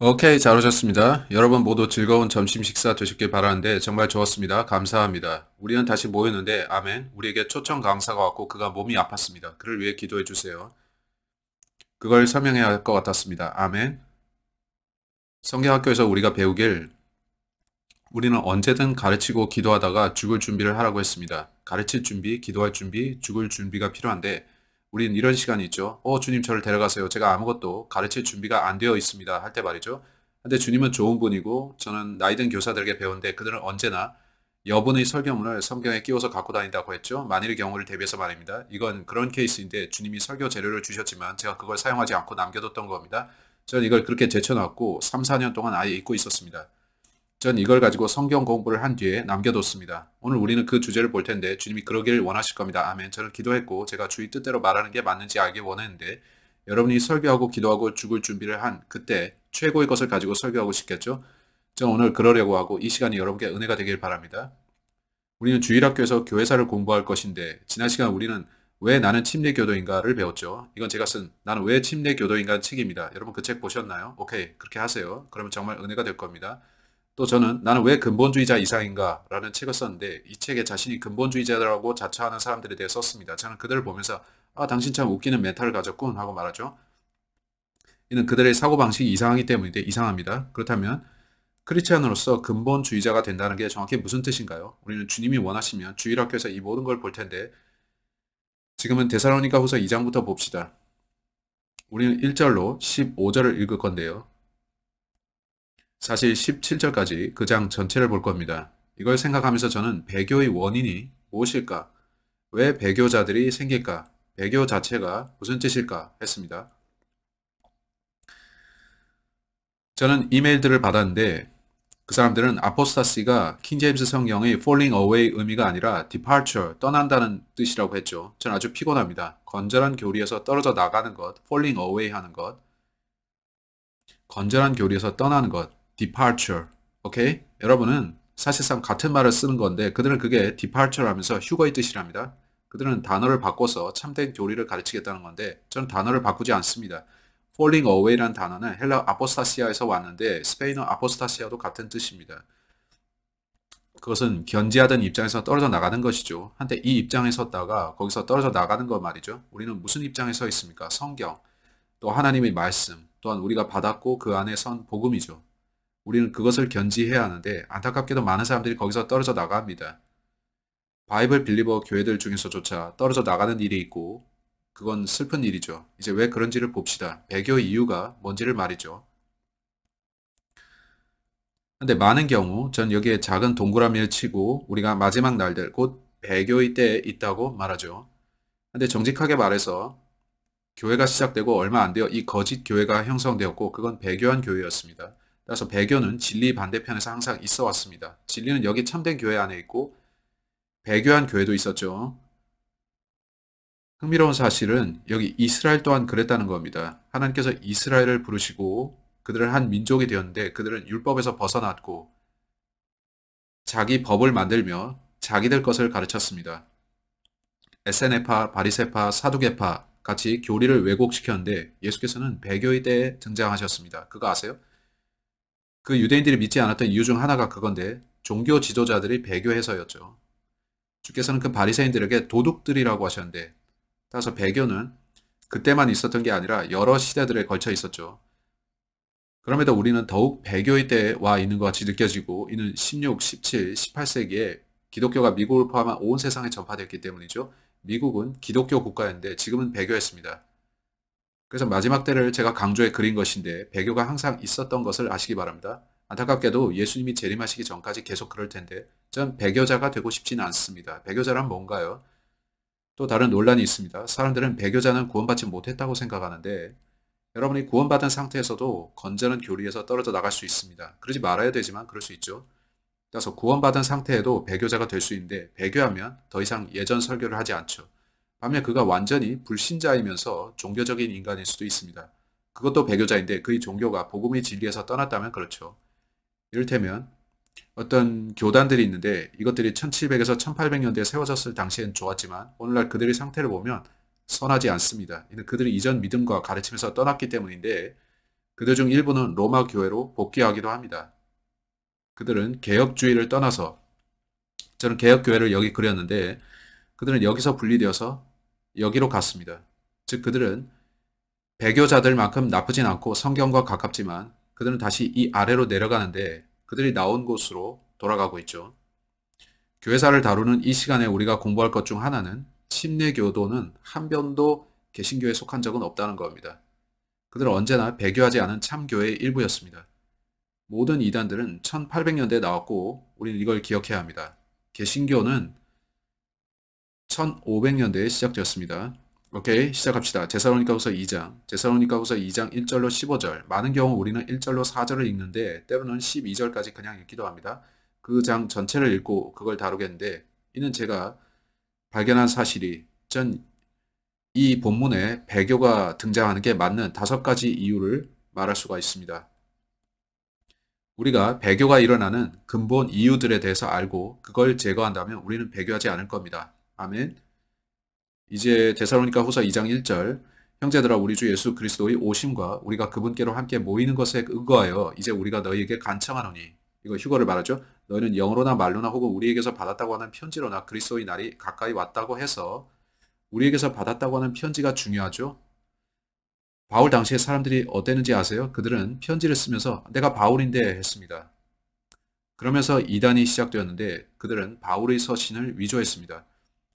오케이, 잘 오셨습니다. 여러분 모두 즐거운 점심 식사 되셨길 바라는데 정말 좋았습니다. 감사합니다. 우리는 다시 모였는데, 아멘. 우리에게 초청 강사가 왔고 그가 몸이 아팠습니다. 그를 위해 기도해 주세요. 그걸 설명해야 할 것 같았습니다. 아멘. 성경학교에서 우리가 배우길 우리는 언제든 가르치고 기도하다가 죽을 준비를 하라고 했습니다. 가르칠 준비, 기도할 준비, 죽을 준비가 필요한데 우리는 이런 시간이 있죠. 주님 저를 데려가세요. 제가 아무것도 가르칠 준비가 안 되어 있습니다. 할 때 말이죠. 근데 주님은 좋은 분이고 저는 나이든 교사들에게 배운데 그들은 언제나 여분의 설교문을 성경에 끼워서 갖고 다닌다고 했죠. 만일의 경우를 대비해서 말입니다. 이건 그런 케이스인데 주님이 설교 재료를 주셨지만 제가 그걸 사용하지 않고 남겨뒀던 겁니다. 저는 이걸 그렇게 제쳐놨고 3, 4년 동안 아예 잊고 있었습니다. 전 이걸 가지고 성경 공부를 한 뒤에 남겨뒀습니다. 오늘 우리는 그 주제를 볼 텐데 주님이 그러길 원하실 겁니다. 아멘. 저는 기도했고 제가 주의 뜻대로 말하는 게 맞는지 알기 원했는데 여러분이 설교하고 기도하고 죽을 준비를 한 그때 최고의 것을 가지고 설교하고 싶겠죠? 저는 오늘 그러려고 하고 이 시간이 여러분께 은혜가 되길 바랍니다. 우리는 주일학교에서 교회사를 공부할 것인데 지난 시간 우리는 왜 나는 침례교도인가를 배웠죠. 이건 제가 쓴 나는 왜 침례교도인가 책입니다. 여러분 그 책 보셨나요? 오케이, 그렇게 하세요. 그러면 정말 은혜가 될 겁니다. 또 저는 나는 왜 근본주의자 이상인가 라는 책을 썼는데 이 책에 자신이 근본주의자라고 자처하는 사람들에 대해 썼습니다. 저는 그들을 보면서 당신 참 웃기는 멘탈을 가졌군 하고 말하죠. 이는 그들의 사고방식이 이상하기 때문인데 이상합니다. 그렇다면 크리스찬으로서 근본주의자가 된다는 게 정확히 무슨 뜻인가요? 우리는 주님이 원하시면 주일학교에서 이 모든 걸 볼 텐데 지금은 데살로니가 후서 2장부터 봅시다. 우리는 1절로 15절을 읽을 건데요. 사실 17절까지 그 장 전체를 볼 겁니다. 이걸 생각하면서 저는 배교의 원인이 무엇일까? 왜 배교자들이 생길까? 배교 자체가 무슨 뜻일까? 했습니다. 저는 이메일들을 받았는데 그 사람들은 아포스타시가 킹제임스 성경의 falling away 의미가 아니라 departure, 떠난다는 뜻이라고 했죠. 저는 아주 피곤합니다. 건전한 교리에서 떨어져 나가는 것, falling away 하는 것, 건전한 교리에서 떠나는 것, departure. 오케이? 여러분은 사실상 같은 말을 쓰는 건데 그들은 그게 departure 하면서 휴거의 뜻이랍니다. 그들은 단어를 바꿔서 참된 교리를 가르치겠다는 건데 저는 단어를 바꾸지 않습니다. falling away라는 단어는 헬라 아포스타시아에서 왔는데 스페인어 아포스타시아도 같은 뜻입니다. 그것은 견지하던 입장에서 떨어져 나가는 것이죠. 한때 이 입장에 섰다가 거기서 떨어져 나가는 것 말이죠. 우리는 무슨 입장에 서 있습니까? 성경, 또 하나님의 말씀, 또한 우리가 받았고 그 안에 선 복음이죠. 우리는 그것을 견지해야 하는데 안타깝게도 많은 사람들이 거기서 떨어져 나갑니다. 바이블 빌리버 교회들 중에서조차 떨어져 나가는 일이 있고 그건 슬픈 일이죠. 이제 왜 그런지를 봅시다. 배교 이유가 뭔지를 말이죠. 근데 많은 경우 전 여기에 작은 동그라미를 치고 우리가 마지막 날들 곧 배교의 때에 있다고 말하죠. 근데 정직하게 말해서 교회가 시작되고 얼마 안 되어 이 거짓 교회가 형성되었고 그건 배교한 교회였습니다. 따라서 배교는 진리 반대편에서 항상 있어 왔습니다. 진리는 여기 참된 교회 안에 있고 배교한 교회도 있었죠. 흥미로운 사실은 여기 이스라엘 또한 그랬다는 겁니다. 하나님께서 이스라엘을 부르시고 그들은 한 민족이 되었는데 그들은 율법에서 벗어났고 자기 법을 만들며 자기들 것을 가르쳤습니다. 에세네파, 바리세파, 사두개파 같이 교리를 왜곡시켰는데 예수께서는 배교의 때에 등장하셨습니다. 그거 아세요? 그 유대인들이 믿지 않았던 이유 중 하나가 그건데 종교 지도자들이 배교해서였죠. 주께서는 그 바리새인들에게 도둑들이라고 하셨는데 따라서 배교는 그때만 있었던 게 아니라 여러 시대들에 걸쳐 있었죠. 그럼에도 우리는 더욱 배교의 때에 와 있는 것 같이 느껴지고 이는 16, 17, 18세기에 기독교가 미국을 포함한 온 세상에 전파됐기 때문이죠. 미국은 기독교 국가였는데 지금은 배교했습니다. 그래서 마지막 때를 제가 강조해 그린 것인데 배교가 항상 있었던 것을 아시기 바랍니다. 안타깝게도 예수님이 재림하시기 전까지 계속 그럴 텐데 전 배교자가 되고 싶지는 않습니다. 배교자란 뭔가요? 또 다른 논란이 있습니다. 사람들은 배교자는 구원받지 못했다고 생각하는데 여러분이 구원받은 상태에서도 건전한 교리에서 떨어져 나갈 수 있습니다. 그러지 말아야 되지만 그럴 수 있죠. 따라서 구원받은 상태에도 배교자가 될 수 있는데 배교하면 더 이상 예전 설교를 하지 않죠. 반면 그가 완전히 불신자이면서 종교적인 인간일 수도 있습니다. 그것도 배교자인데 그의 종교가 복음의 진리에서 떠났다면 그렇죠. 이를테면 어떤 교단들이 있는데 이것들이 1700에서 1800년대에 세워졌을 당시엔 좋았지만 오늘날 그들의 상태를 보면 선하지 않습니다. 이는 그들이 이전 믿음과 가르침에서 떠났기 때문인데 그들 중 일부는 로마 교회로 복귀하기도 합니다. 그들은 개혁주의를 떠나서 저는 개혁교회를 여기 그렸는데 그들은 여기서 분리되어서 여기로 갔습니다. 즉 그들은 배교자들만큼 나쁘진 않고 성경과 가깝지만 그들은 다시 이 아래로 내려가는데 그들이 나온 곳으로 돌아가고 있죠. 교회사를 다루는 이 시간에 우리가 공부할 것 중 하나는 침례교도는 한 번도 개신교에 속한 적은 없다는 겁니다. 그들은 언제나 배교하지 않은 참교회의 일부였습니다. 모든 이단들은 1800년대에 나왔고 우리는 이걸 기억해야 합니다. 개신교는 1500년대에 시작되었습니다. 오케이, 시작합시다. 데살로니가후서 2장. 데살로니가후서 2장 1절로 15절. 많은 경우 우리는 1절로 4절을 읽는데 때로는 12절까지 그냥 읽기도 합니다. 그 장 전체를 읽고 그걸 다루겠는데 이는 제가 발견한 사실이 전 이 본문에 배교가 등장하는 게 맞는 5가지 이유를 말할 수가 있습니다. 우리가 배교가 일어나는 근본 이유들에 대해서 알고 그걸 제거한다면 우리는 배교하지 않을 겁니다. 아멘. 이제 데살로니가 후서 2장 1절 형제들아 우리 주 예수 그리스도의 오심과 우리가 그분께로 함께 모이는 것에 의거하여 이제 우리가 너희에게 간청하노니 이거 휴거를 말하죠. 너희는 영어로나 말로나 혹은 우리에게서 받았다고 하는 편지로나 그리스도의 날이 가까이 왔다고 해서 우리에게서 받았다고 하는 편지가 중요하죠. 바울 당시에 사람들이 어땠는지 아세요? 그들은 편지를 쓰면서 내가 바울인데 했습니다. 그러면서 이단이 시작되었는데 그들은 바울의 서신을 위조했습니다.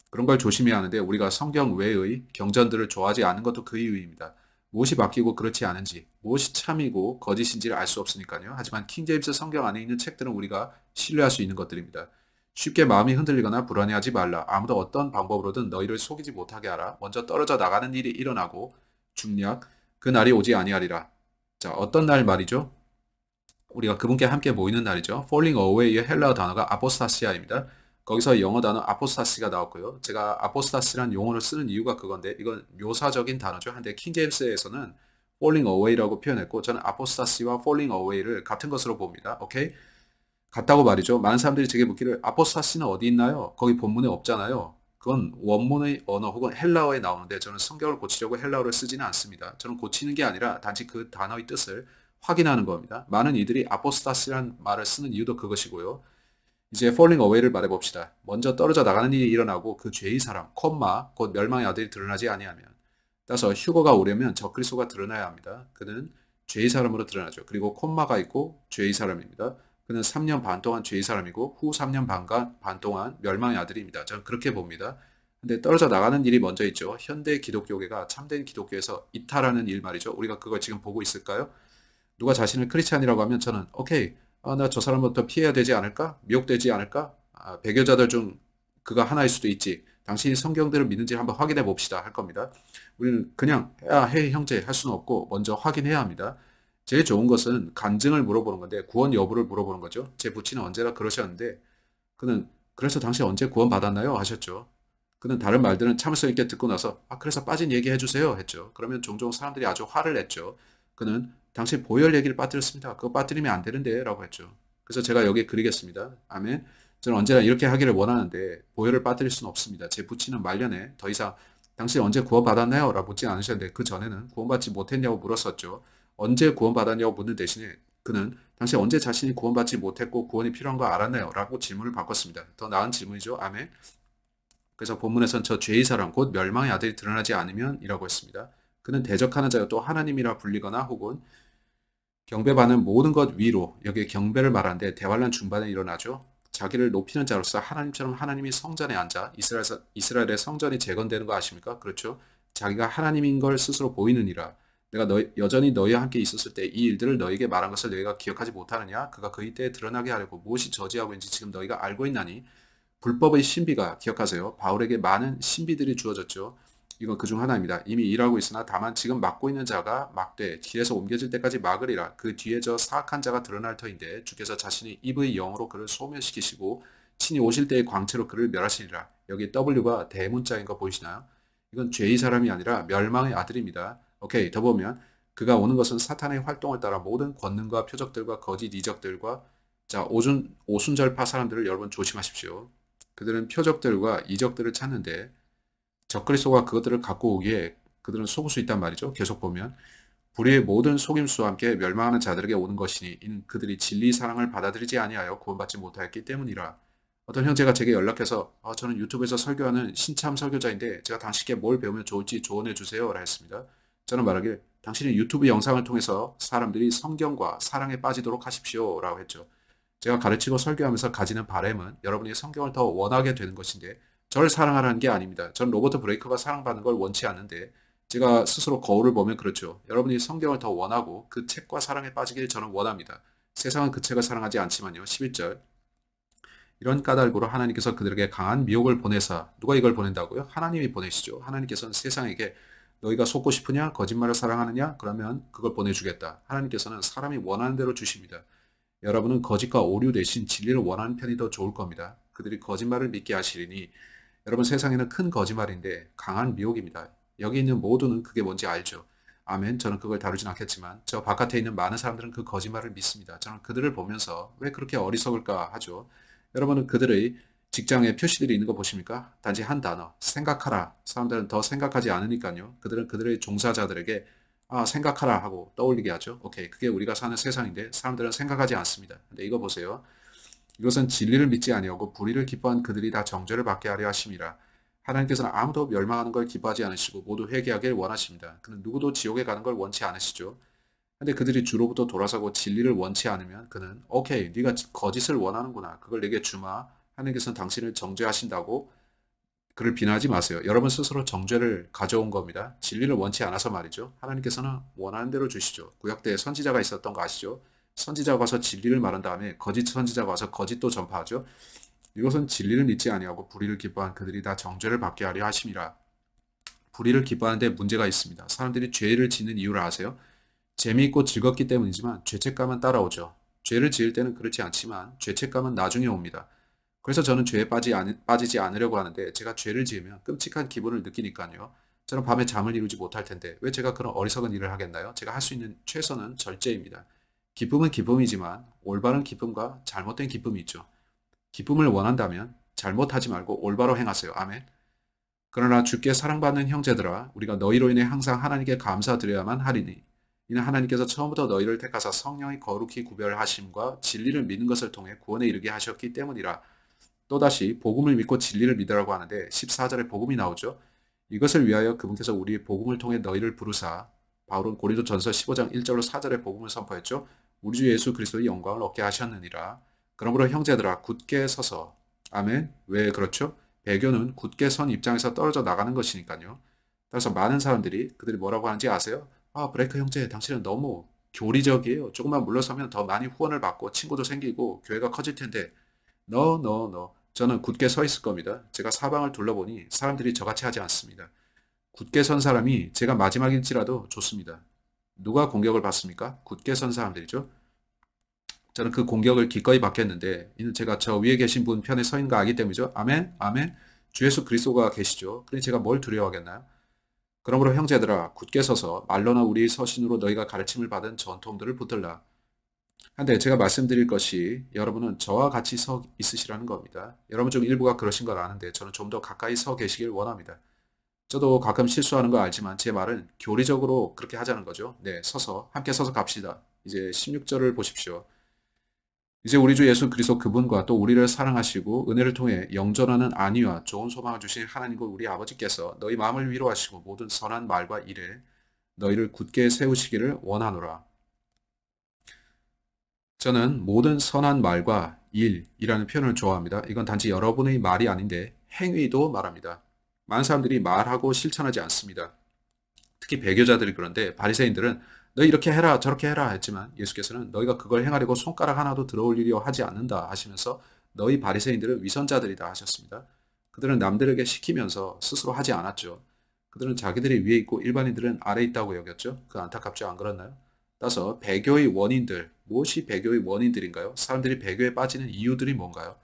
그런 걸 조심해야 하는데 우리가 성경 외의 경전들을 좋아하지 않는 것도 그 이유입니다. 무엇이 바뀌고 그렇지 않은지, 무엇이 참이고 거짓인지를 알 수 없으니까요. 하지만 킹제임스 성경 안에 있는 책들은 우리가 신뢰할 수 있는 것들입니다. 쉽게 마음이 흔들리거나 불안해하지 말라. 아무도 어떤 방법으로든 너희를 속이지 못하게 하라. 먼저 떨어져 나가는 일이 일어나고 중략 그 날이 오지 아니하리라. 자, 어떤 날 말이죠? 우리가 그분께 함께 모이는 날이죠. falling away의 헬라어 단어가 아포스타시아입니다. 거기서 영어 단어 아포스타시가 나왔고요. 제가 아포스타시란 용어를 쓰는 이유가 그건데 이건 묘사적인 단어죠. 한데 킹제임스에서는 falling away라고 표현했고 저는 아포스타시와 falling away를 같은 것으로 봅니다. 오케이? 같다고 말이죠. 많은 사람들이 제게 묻기를 아포스타시는 어디 있나요? 거기 본문에 없잖아요. 그건 원문의 언어 혹은 헬라어에 나오는데 저는 성경을 고치려고 헬라어를 쓰지는 않습니다. 저는 고치는 게 아니라 단지 그 단어의 뜻을 확인하는 겁니다. 많은 이들이 아포스타시라는 말을 쓰는 이유도 그것이고요. 이제 falling away를 말해봅시다. 먼저 떨어져 나가는 일이 일어나고 그 죄의 사람, 콤마, 곧 멸망의 아들이 드러나지 아니하면. 따라서 휴거가 오려면 적그리스도가 드러나야 합니다. 그는 죄의 사람으로 드러나죠. 그리고 콤마가 있고 죄의 사람입니다. 그는 3년 반 동안 죄의 사람이고 후 3년 반 동안 멸망의 아들입니다. 저는 그렇게 봅니다. 근데 떨어져 나가는 일이 먼저 있죠. 현대 기독교계가 참된 기독교에서 이탈하는 일 말이죠. 우리가 그걸 지금 보고 있을까요? 누가 자신을 크리스찬이라고 하면 저는 오케이, 나 저 사람부터 피해야 되지 않을까? 미혹되지 않을까? 배교자들 중 그가 하나일 수도 있지. 당신이 성경들을 믿는지 한번 확인해 봅시다 할 겁니다. 우리는 그냥 해 형제 할 수는 없고 먼저 확인해야 합니다. 제일 좋은 것은 간증을 물어보는 건데 구원 여부를 물어보는 거죠. 제 부친은 언제나 그러셨는데 그는 그래서 당신 언제 구원 받았나요? 하셨죠. 그는 다른 말들은 참을성 있게 듣고 나서 그래서 빠진 얘기 해주세요 했죠. 그러면 종종 사람들이 아주 화를 냈죠. 그는 당신 보혈 얘기를 빠뜨렸습니다. 그거 빠뜨리면 안 되는데 라고 했죠. 그래서 제가 여기 그리겠습니다. 아멘. 저는 언제나 이렇게 하기를 원하는데 보혈을 빠뜨릴 수는 없습니다. 제 부친은 말년에 더 이상 당신 언제 구원받았나요? 라고 묻지 않으셨는데 그 전에는 구원받지 못했냐고 물었었죠. 언제 구원받았냐고 묻는 대신에 그는 당신 언제 자신이 구원받지 못했고 구원이 필요한 거 알았나요? 라고 질문을 바꿨습니다. 더 나은 질문이죠. 아멘. 그래서 본문에선 저 죄의 사람 곧 멸망의 아들이 드러나지 않으면 이라고 했습니다. 그는 대적하는 자가 또 하나님이라 불리거나 혹은 경배받는 모든 것 위로 여기에 경배를 말하는데 대환란 중반에 일어나죠. 자기를 높이는 자로서 하나님처럼 하나님이 성전에 앉아 이스라엘의 성전이 재건되는 거 아십니까? 그렇죠. 자기가 하나님인 걸 스스로 보이느니라. 내가 여전히 너희와 함께 있었을 때 이 일들을 너희에게 말한 것을 너희가 기억하지 못하느냐? 그가 그의 때에 드러나게 하려고 무엇이 저지하고 있는지 지금 너희가 알고 있나니? 불법의 신비가 기억하세요. 바울에게 많은 신비들이 주어졌죠. 이건 그중 하나입니다. 이미 일하고 있으나 다만 지금 막고 있는 자가 막되 길에서 옮겨질 때까지 막으리라. 그 뒤에 저 사악한 자가 드러날 터인데 주께서 자신이 입의 영으로 그를 소멸시키시고 친히 오실 때의 광채로 그를 멸하시리라. 여기 W가 대문자인 거 보이시나요? 이건 죄의 사람이 아니라 멸망의 아들입니다. 오케이, 더 보면 그가 오는 것은 사탄의 활동을 따라 모든 권능과 표적들과 거짓 이적들과 자 오순절파 사람들을 여러분 조심하십시오. 그들은 표적들과 이적들을 찾는데 적그리스도가 그것들을 갖고 오기에 그들은 속을 수 있단 말이죠. 계속 보면 불의의 모든 속임수와 함께 멸망하는 자들에게 오는 것이니 이는 그들이 진리 사랑을 받아들이지 아니하여 구원받지 못하였기 때문이라. 어떤 형제가 제게 연락해서 저는 유튜브에서 설교하는 신참 설교자인데 제가 당신께 뭘 배우면 좋을지 조언해 주세요 라 했습니다. 저는 말하길 당신이 유튜브 영상을 통해서 사람들이 성경과 사랑에 빠지도록 하십시오 라고 했죠. 제가 가르치고 설교하면서 가지는 바람은 여러분이 성경을 더 원하게 되는 것인데 저를 사랑하라는 게 아닙니다. 전 로버트 브레이크가 사랑받는 걸 원치 않는데 제가 스스로 거울을 보면 그렇죠. 여러분이 성경을 더 원하고 그 책과 사랑에 빠지길 저는 원합니다. 세상은 그 책을 사랑하지 않지만요. 11절 이런 까닭으로 하나님께서 그들에게 강한 미혹을 보내사 누가 이걸 보낸다고요? 하나님이 보내시죠. 하나님께서는 세상에게 너희가 속고 싶으냐? 거짓말을 사랑하느냐? 그러면 그걸 보내주겠다. 하나님께서는 사람이 원하는 대로 주십니다. 여러분은 거짓과 오류 대신 진리를 원하는 편이 더 좋을 겁니다. 그들이 거짓말을 믿게 하시리니 여러분 세상에는 큰 거짓말인데 강한 미혹입니다. 여기 있는 모두는 그게 뭔지 알죠. 아멘. 저는 그걸 다루진 않겠지만 저 바깥에 있는 많은 사람들은 그 거짓말을 믿습니다. 저는 그들을 보면서 왜 그렇게 어리석을까 하죠. 여러분은 그들의 직장에 표시들이 있는 거 보십니까? 단지 한 단어, 생각하라. 사람들은 더 생각하지 않으니까요. 그들은 그들의 종사자들에게 생각하라 하고 떠올리게 하죠. 오케이, 그게 우리가 사는 세상인데 사람들은 생각하지 않습니다. 근데 이거 보세요. 이것은 진리를 믿지 아니하고 불의를 기뻐한 그들이 다 정죄를 받게 하려 하심이라. 하나님께서는 아무도 멸망하는 걸 기뻐하지 않으시고 모두 회개하길 원하십니다. 그는 누구도 지옥에 가는 걸 원치 않으시죠. 근데 그들이 주로부터 돌아서고 진리를 원치 않으면 그는 오케이, 네가 거짓을 원하는구나. 그걸 내게 주마. 하나님께서는 당신을 정죄하신다고 그를 비난하지 마세요. 여러분 스스로 정죄를 가져온 겁니다. 진리를 원치 않아서 말이죠. 하나님께서는 원하는 대로 주시죠. 구약 때 선지자가 있었던 거 아시죠? 선지자가 와서 진리를 말한 다음에 거짓 선지자가 와서 거짓도 전파하죠. 이것은 진리를 믿지 아니하고 불의를 기뻐한 그들이 다 정죄를 받게 하려 하심이라. 불의를 기뻐하는데 문제가 있습니다. 사람들이 죄를 짓는 이유를 아세요? 재미있고 즐겁기 때문이지만 죄책감은 따라오죠. 죄를 지을 때는 그렇지 않지만 죄책감은 나중에 옵니다. 그래서 저는 죄에 빠지지 않으려고 하는데 제가 죄를 지으면 끔찍한 기분을 느끼니까요. 저는 밤에 잠을 이루지 못할 텐데 왜 제가 그런 어리석은 일을 하겠나요? 제가 할 수 있는 최선은 절제입니다. 기쁨은 기쁨이지만 올바른 기쁨과 잘못된 기쁨이 있죠. 기쁨을 원한다면 잘못하지 말고 올바로 행하세요. 아멘. 그러나 주께 사랑받는 형제들아 우리가 너희로 인해 항상 하나님께 감사드려야만 하리니 이는 하나님께서 처음부터 너희를 택하사 성령이 거룩히 구별하심과 진리를 믿는 것을 통해 구원에 이르게 하셨기 때문이라. 또다시 복음을 믿고 진리를 믿으라고 하는데 14절에 복음이 나오죠. 이것을 위하여 그분께서 우리 복음을 통해 너희를 부르사 바울은 고린도전서 15장 1절로 4절에 복음을 선포했죠. 우리 주 예수 그리스도의 영광을 얻게 하셨느니라. 그러므로 형제들아 굳게 서서 아멘. 왜 그렇죠? 배교는 굳게 선 입장에서 떨어져 나가는 것이니까요. 따라서 많은 사람들이 그들이 뭐라고 하는지 아세요? 브레이크 형제 당신은 너무 교리적이에요. 조금만 물러서면 더 많이 후원을 받고 친구도 생기고 교회가 커질 텐데 No. 저는 굳게 서 있을 겁니다. 제가 사방을 둘러보니 사람들이 저같이 하지 않습니다. 굳게 선 사람이 제가 마지막일지라도 좋습니다. 누가 공격을 받습니까? 굳게 선 사람들이죠. 저는 그 공격을 기꺼이 받겠는데 이는 제가 저 위에 계신 분 편에 서 있는 거 알기 때문이죠. 아멘. 주 예수 그리스도가 계시죠. 그러니 제가 뭘 두려워하겠나요? 그러므로 형제들아 굳게 서서 말로나 우리 서신으로 너희가 가르침을 받은 전통들을 붙들라. 한데 제가 말씀드릴 것이 여러분은 저와 같이 서 있으시라는 겁니다. 여러분 중 일부가 그러신 걸 아는데 저는 좀 더 가까이 서 계시길 원합니다. 저도 가끔 실수하는 거 알지만 제 말은 교리적으로 그렇게 하자는 거죠. 네, 함께 서서 갑시다. 이제 16절을 보십시오. 이제 우리 주 예수 그리스도 그분과 또 우리를 사랑하시고 은혜를 통해 영존하는 안위와 좋은 소망을 주신 하나님과 우리 아버지께서 너희 마음을 위로하시고 모든 선한 말과 일에 너희를 굳게 세우시기를 원하노라. 저는 모든 선한 말과 일이라는 표현을 좋아합니다. 이건 단지 여러분의 말이 아닌데 행위도 말합니다. 많은 사람들이 말하고 실천하지 않습니다. 특히 배교자들이 그런데 바리새인들은 너희 이렇게 해라 저렇게 해라 했지만 예수께서는 너희가 그걸 행하려고 손가락 하나도 들어올리려 하지 않는다 하시면서 너희 바리새인들은 위선자들이다 하셨습니다. 그들은 남들에게 시키면서 스스로 하지 않았죠. 그들은 자기들이 위에 있고 일반인들은 아래 있다고 여겼죠. 그 안타깝죠. 안 그렇나요? 따라서 배교의 원인들, 무엇이 배교의 원인들인가요? 사람들이 배교에 빠지는 이유들이 뭔가요?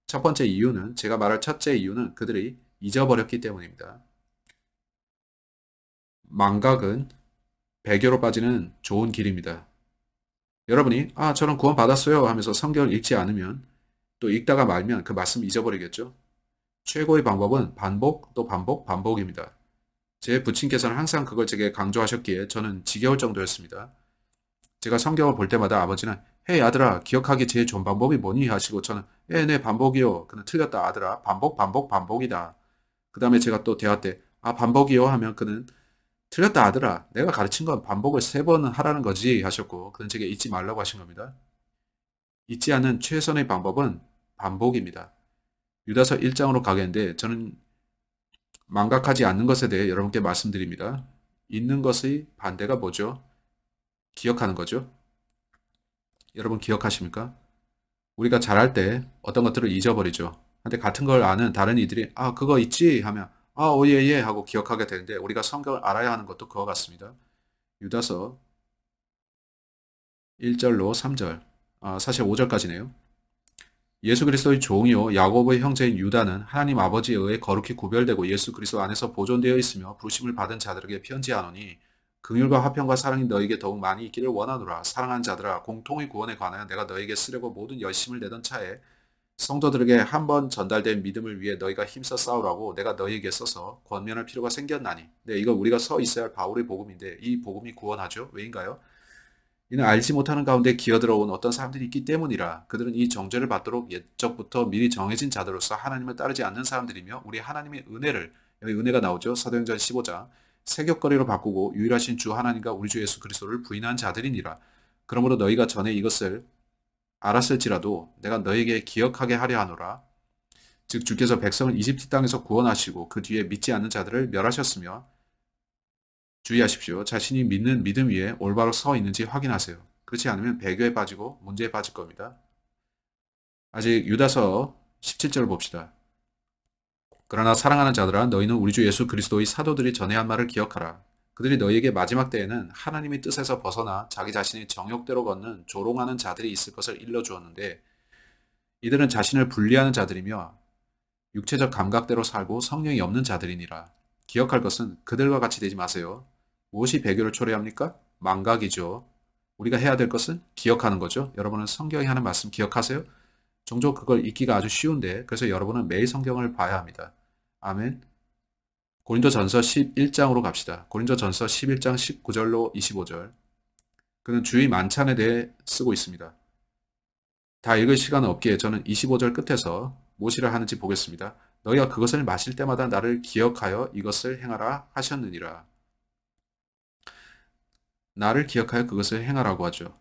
첫 번째 이유는 제가 말할 첫째 이유는 그들이 잊어버렸기 때문입니다. 망각은 배교로 빠지는 좋은 길입니다. 여러분이 저는 구원 받았어요 하면서 성경을 읽지 않으면 또 읽다가 말면 그 말씀 잊어버리겠죠. 최고의 방법은 반복 또 반복입니다. 제 부친께서는 항상 그걸 제게 강조하셨기에 저는 지겨울 정도였습니다. 제가 성경을 볼 때마다 아버지는 헤이 아들아 기억하기 제일 좋은 방법이 뭐니 하시고 저는 네 반복이요. 그는 틀렸다 아들아 반복이다. 그 다음에 제가 또 대화 때 반복이요 하면 그는 틀렸다 아들아 내가 가르친 건 반복을 3번 하라는 거지 하셨고 그는 제게 잊지 말라고 하신 겁니다. 잊지 않는 최선의 방법은 반복입니다. 유다서 1장으로 가겠는데 저는 망각하지 않는 것에 대해 여러분께 말씀드립니다. 잊는 것의 반대가 뭐죠? 기억하는 거죠. 여러분 기억하십니까? 우리가 잘할 때 어떤 것들을 잊어버리죠. 근데 같은 걸 아는 다른 이들이 그거 있지 하면 오예예 하고 기억하게 되는데 우리가 성경을 알아야 하는 것도 그와 같습니다. 유다서 1절로 3절 사실 5절까지네요. 예수 그리스도의 종이요 야곱의 형제인 유다는 하나님 아버지에 의해 거룩히 구별되고 예수 그리스도 안에서 보존되어 있으며 부르심을 받은 자들에게 편지하노니 긍휼과 화평과 사랑이 너에게 더욱 많이 있기를 원하노라. 사랑하는 자들아 공통의 구원에 관하여 내가 너에게 쓰려고 모든 열심을 내던 차에 성도들에게 한 번 전달된 믿음을 위해 너희가 힘써 싸우라고 내가 너희에게 써서 권면할 필요가 생겼나니. 네, 이거 우리가 서 있어야 할 바울의 복음인데 이 복음이 구원하죠. 왜인가요? 이는 알지 못하는 가운데 기어들어온 어떤 사람들이 있기 때문이라. 그들은 이 정죄를 받도록 옛적부터 미리 정해진 자들로서 하나님을 따르지 않는 사람들이며 우리 하나님의 은혜를, 여기 은혜가 나오죠. 사도행전 15장 세격거리로 바꾸고 유일하신 주 하나님과 우리 주 예수 그리스도를 부인한 자들이니라. 그러므로 너희가 전에 이것을 알았을지라도 내가 너희에게 기억하게 하려 하노라. 즉 주께서 백성을 이집트 땅에서 구원하시고 그 뒤에 믿지 않는 자들을 멸하셨으며 주의하십시오. 자신이 믿는 믿음 위에 올바로 서 있는지 확인하세요. 그렇지 않으면 배교에 빠지고 문제에 빠질 겁니다. 아직 유다서 17절 봅시다. 그러나 사랑하는 자들아 너희는 우리 주 예수 그리스도의 사도들이 전에 한 말을 기억하라. 그들이 너희에게 마지막 때에는 하나님의 뜻에서 벗어나 자기 자신의 정욕대로 걷는 조롱하는 자들이 있을 것을 일러주었는데 이들은 자신을 분리하는 자들이며 육체적 감각대로 살고 성령이 없는 자들이니라. 기억할 것은 그들과 같이 되지 마세요. 무엇이 배교를 초래합니까? 망각이죠. 우리가 해야 될 것은 기억하는 거죠. 여러분은 성경이 하는 말씀 기억하세요? 종종 그걸 잊기가 아주 쉬운데 그래서 여러분은 매일 성경을 봐야 합니다. 아멘. 고린도전서 11장으로 갑시다. 고린도전서 11장 19절로 25절. 그는 주의 만찬에 대해 쓰고 있습니다. 다 읽을 시간은 없기에 저는 25절 끝에서 무엇이라 하는지 보겠습니다. 너희가 그것을 마실 때마다 나를 기억하여 이것을 행하라 하셨느니라. 나를 기억하여 그것을 행하라고 하죠.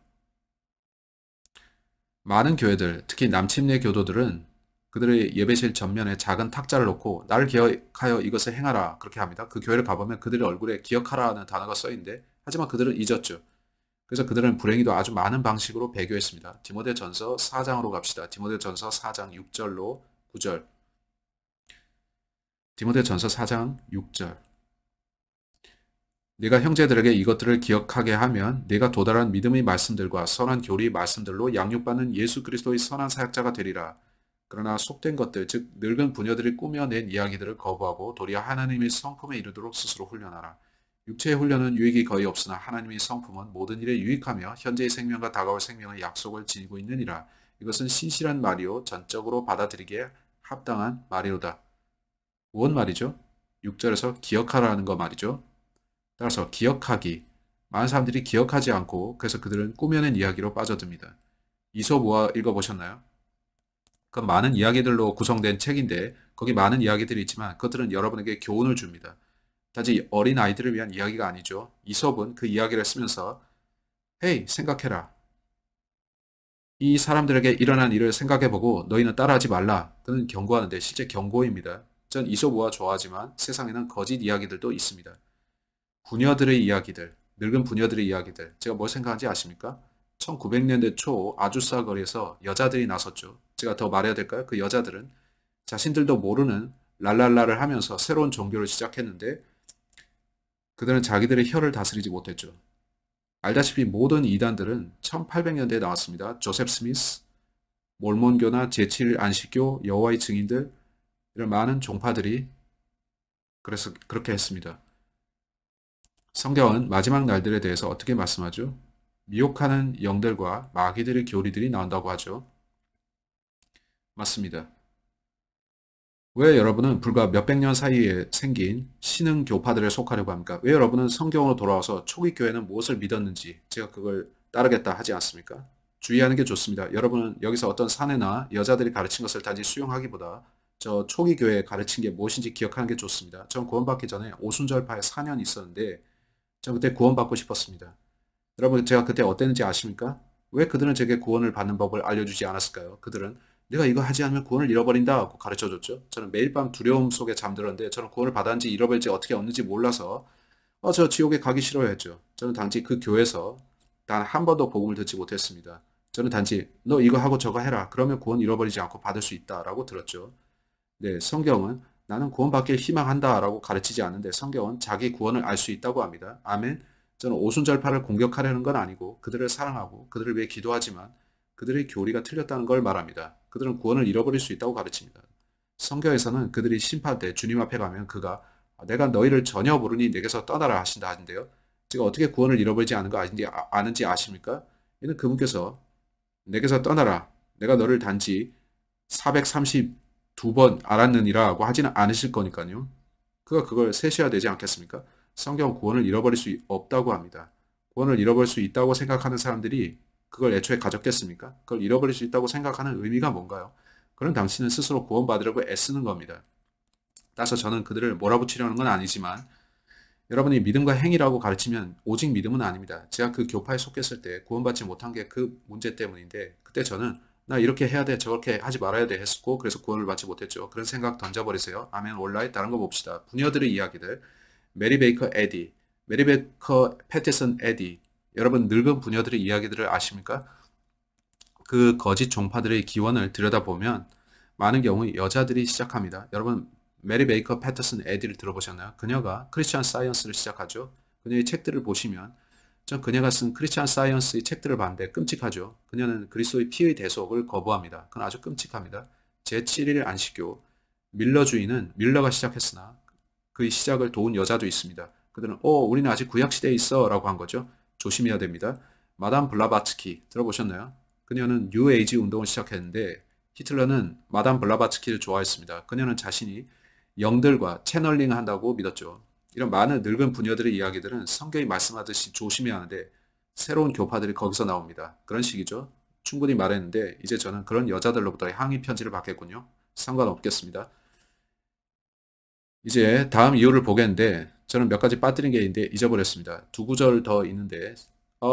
많은 교회들, 특히 남침내 교도들은 그들의 예배실 전면에 작은 탁자를 놓고 나를 기억하여 이것을 행하라 그렇게 합니다. 그 교회를 가보면 그들의 얼굴에 기억하라는 단어가 써있는데 하지만 그들은 잊었죠. 그래서 그들은 불행히도 아주 많은 방식으로 배교했습니다. 디모데전서 4장으로 갑시다. 디모데전서 4장 6절로 9절. 디모데전서 4장 6절. 네가 형제들에게 이것들을 기억하게 하면 네가 도달한 믿음의 말씀들과 선한 교리의 말씀들로 양육받는 예수 그리스도의 선한 사역자가 되리라. 그러나 속된 것들, 즉 늙은 부녀들이 꾸며낸 이야기들을 거부하고 도리어 하나님의 성품에 이르도록 스스로 훈련하라. 육체의 훈련은 유익이 거의 없으나 하나님의 성품은 모든 일에 유익하며 현재의 생명과 다가올 생명의 약속을 지니고 있느니라. 이것은 신실한 말이요 전적으로 받아들이기에 합당한 말이로다. 무슨 말이죠? 6절에서 기억하라는 거 말이죠. 따라서 기억하기. 많은 사람들이 기억하지 않고 그래서 그들은 꾸며낸 이야기로 빠져듭니다. 이솝우화 읽어보셨나요? 그 많은 이야기들로 구성된 책인데 거기 많은 이야기들이 있지만 그것들은 여러분에게 교훈을 줍니다. 단지 어린 아이들을 위한 이야기가 아니죠. 이솝은 그 이야기를 쓰면서 헤이 생각해라. 이 사람들에게 일어난 일을 생각해보고 너희는 따라하지 말라. 그는 경고하는데 실제 경고입니다. 전 이솝우화 좋아하지만 세상에는 거짓 이야기들도 있습니다. 부녀들의 이야기들, 늙은 부녀들의 이야기들. 제가 뭘 생각하는지 아십니까? 1900년대 초 아주사 거리에서 여자들이 나섰죠. 제가 더 말해야 될까요? 그 여자들은 자신들도 모르는 랄랄라를 하면서 새로운 종교를 시작했는데 그들은 자기들의 혀를 다스리지 못했죠. 알다시피 모든 이단들은 1800년대에 나왔습니다. 조셉 스미스, 몰몬교나 제7 안식교, 여호와의 증인들 이런 많은 종파들이 그래서 그렇게 했습니다. 성경은 마지막 날들에 대해서 어떻게 말씀하죠? 미혹하는 영들과 마귀들의 교리들이 나온다고 하죠. 맞습니다. 왜 여러분은 불과 몇백 년 사이에 생긴 신흥 교파들에 속하려고 합니까? 왜 여러분은 성경으로 돌아와서 초기 교회는 무엇을 믿었는지 제가 그걸 따르겠다 하지 않습니까? 주의하는 게 좋습니다. 여러분은 여기서 어떤 사내나 여자들이 가르친 것을 단지 수용하기보다 저 초기 교회에 가르친 게 무엇인지 기억하는 게 좋습니다. 전 구원받기 전에 오순절파에 4년 있었는데 전 그때 구원받고 싶었습니다. 여러분 제가 그때 어땠는지 아십니까? 왜 그들은 제게 구원을 받는 법을 알려주지 않았을까요? 그들은 내가 이거 하지 않으면 구원을 잃어버린다 하고 가르쳐줬죠. 저는 매일 밤 두려움 속에 잠들었는데 저는 구원을 받았는지 잃어버릴지 어떻게 얻는지 몰라서 저 지옥에 가기 싫어요 했죠. 저는 단지 그 교회에서 단 한 번도 복음을 듣지 못했습니다. 저는 단지 너 이거 하고 저거 해라. 그러면 구원 잃어버리지 않고 받을 수 있다라고 들었죠. 네, 성경은 나는 구원받길 희망한다라고 가르치지 않는데 성경은 자기 구원을 알 수 있다고 합니다. 아멘. 저는 오순절파를 공격하려는 건 아니고 그들을 사랑하고 그들을 위해 기도하지만 그들의 교리가 틀렸다는 걸 말합니다. 그들은 구원을 잃어버릴 수 있다고 가르칩니다. 성경에서는 그들이 심판 때 주님 앞에 가면 그가 내가 너희를 전혀 모르니 내게서 떠나라 하신다 하는데요. 제가 어떻게 구원을 잃어버리지 않은 거 아는지 아십니까? 이는 그분께서 내게서 떠나라. 내가 너를 단지 432번 알았느니라고 하지는 않으실 거니까요. 그가 그걸 세셔야 되지 않겠습니까? 성경은 구원을 잃어버릴 수 없다고 합니다. 구원을 잃어버릴 수 있다고 생각하는 사람들이 그걸 애초에 가졌겠습니까? 그걸 잃어버릴 수 있다고 생각하는 의미가 뭔가요? 그런 당신은 스스로 구원받으려고 애쓰는 겁니다. 따라서 저는 그들을 몰아붙이려는 건 아니지만 여러분이 믿음과 행위라고 가르치면 오직 믿음은 아닙니다. 제가 그 교파에 속했을 때 구원받지 못한 게 그 문제 때문인데 그때 저는 나 이렇게 해야 돼 저렇게 하지 말아야 돼 했었고 그래서 구원을 받지 못했죠. 그런 생각 던져버리세요. 아멘. 온라인 다른 거 봅시다. 부녀들의 이야기들. 메리 베이커 에디, 메리 베이커 패티슨 에디. 여러분 늙은 부녀들의 이야기들을 아십니까? 그 거짓 종파들의 기원을 들여다보면 많은 경우 여자들이 시작합니다. 여러분 메리 베이커 패터슨 에디를 들어보셨나요? 그녀가 크리스찬 사이언스를 시작하죠. 그녀의 책들을 보시면 전 그녀가 쓴 크리스찬 사이언스의 책들을 봤는데 끔찍하죠. 그녀는 그리스도의 피의 대속을 거부합니다. 그건 아주 끔찍합니다. 제7일 안식교, 밀러주의는 밀러가 시작했으나 그의 시작을 도운 여자도 있습니다. 그들은 우리는 아직 구약시대에 있어 라고 한 거죠. 조심해야 됩니다. 마담 블라바츠키 들어보셨나요? 그녀는 뉴에이지 운동을 시작했는데 히틀러는 마담 블라바츠키를 좋아했습니다. 그녀는 자신이 영들과 채널링 한다고 믿었죠. 이런 많은 늙은 부녀들의 이야기들은 성경이 말씀하듯이 조심해야 하는데 새로운 교파들이 거기서 나옵니다. 그런 식이죠. 충분히 말했는데 이제 저는 그런 여자들로부터 항의 편지를 받겠군요. 상관없겠습니다. 이제 다음 이유를 보겠는데 저는 몇 가지 빠뜨린 게 있는데 잊어버렸습니다. 두 구절 더 있는데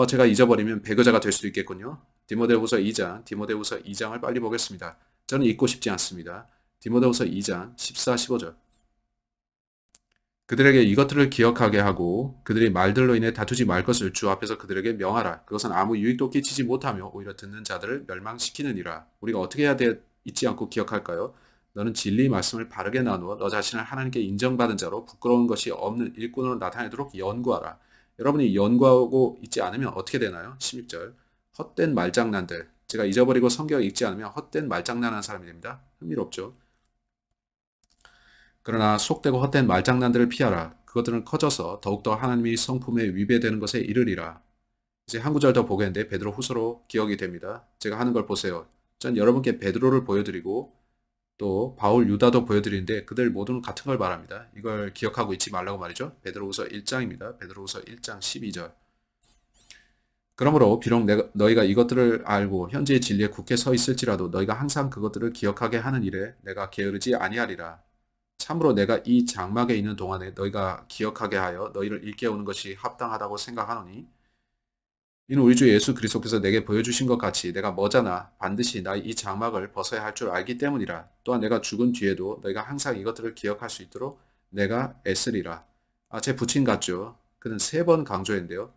제가 잊어버리면 배교자가 될 수도 있겠군요. 디모데후서 2장, 디모데후서 2장을 빨리 보겠습니다. 저는 잊고 싶지 않습니다. 디모데후서 2장 14, 15절. 그들에게 이것들을 기억하게 하고 그들의 말들로 인해 다투지 말 것을 주 앞에서 그들에게 명하라. 그것은 아무 유익도 끼치지 못하며 오히려 듣는 자들을 멸망시키느니라. 우리가 어떻게 해야 잊지 않고 기억할까요? 너는 진리의 말씀을 바르게 나누어 너 자신을 하나님께 인정받은 자로 부끄러운 것이 없는 일꾼으로 나타내도록 연구하라. 여러분이 연구하고 있지 않으면 어떻게 되나요? 16절. 헛된 말장난들. 제가 잊어버리고 성경을 읽지 않으면 헛된 말장난하는 사람이 됩니다. 흥미롭죠? 그러나 속되고 헛된 말장난들을 피하라. 그것들은 커져서 더욱더 하나님의 성품에 위배되는 것에 이르리라. 이제 한 구절 더 보겠는데 베드로 후서로 기억이 됩니다. 제가 하는 걸 보세요. 전 여러분께 베드로를 보여드리고 또 바울 유다도 보여드리는데 그들 모두는 같은 걸 말합니다. 이걸 기억하고 있지 말라고 말이죠. 베드로후서 1장입니다. 베드로후서 1장 12절. 그러므로 비록 너희가 이것들을 알고 현재의 진리에 굳게 서 있을지라도 너희가 항상 그것들을 기억하게 하는 일에 내가 게으르지 아니하리라. 참으로 내가 이 장막에 있는 동안에 너희가 기억하게 하여 너희를 일깨우는 것이 합당하다고 생각하노니 이는 우리 주 예수 그리스도께서 내게 보여주신 것 같이 내가 머자나 반드시 나의 이 장막을 벗어야 할 줄 알기 때문이라. 또한 내가 죽은 뒤에도 너희가 항상 이것들을 기억할 수 있도록 내가 애쓰리라. 제 부친 같죠? 그는 3번 강조했는데요.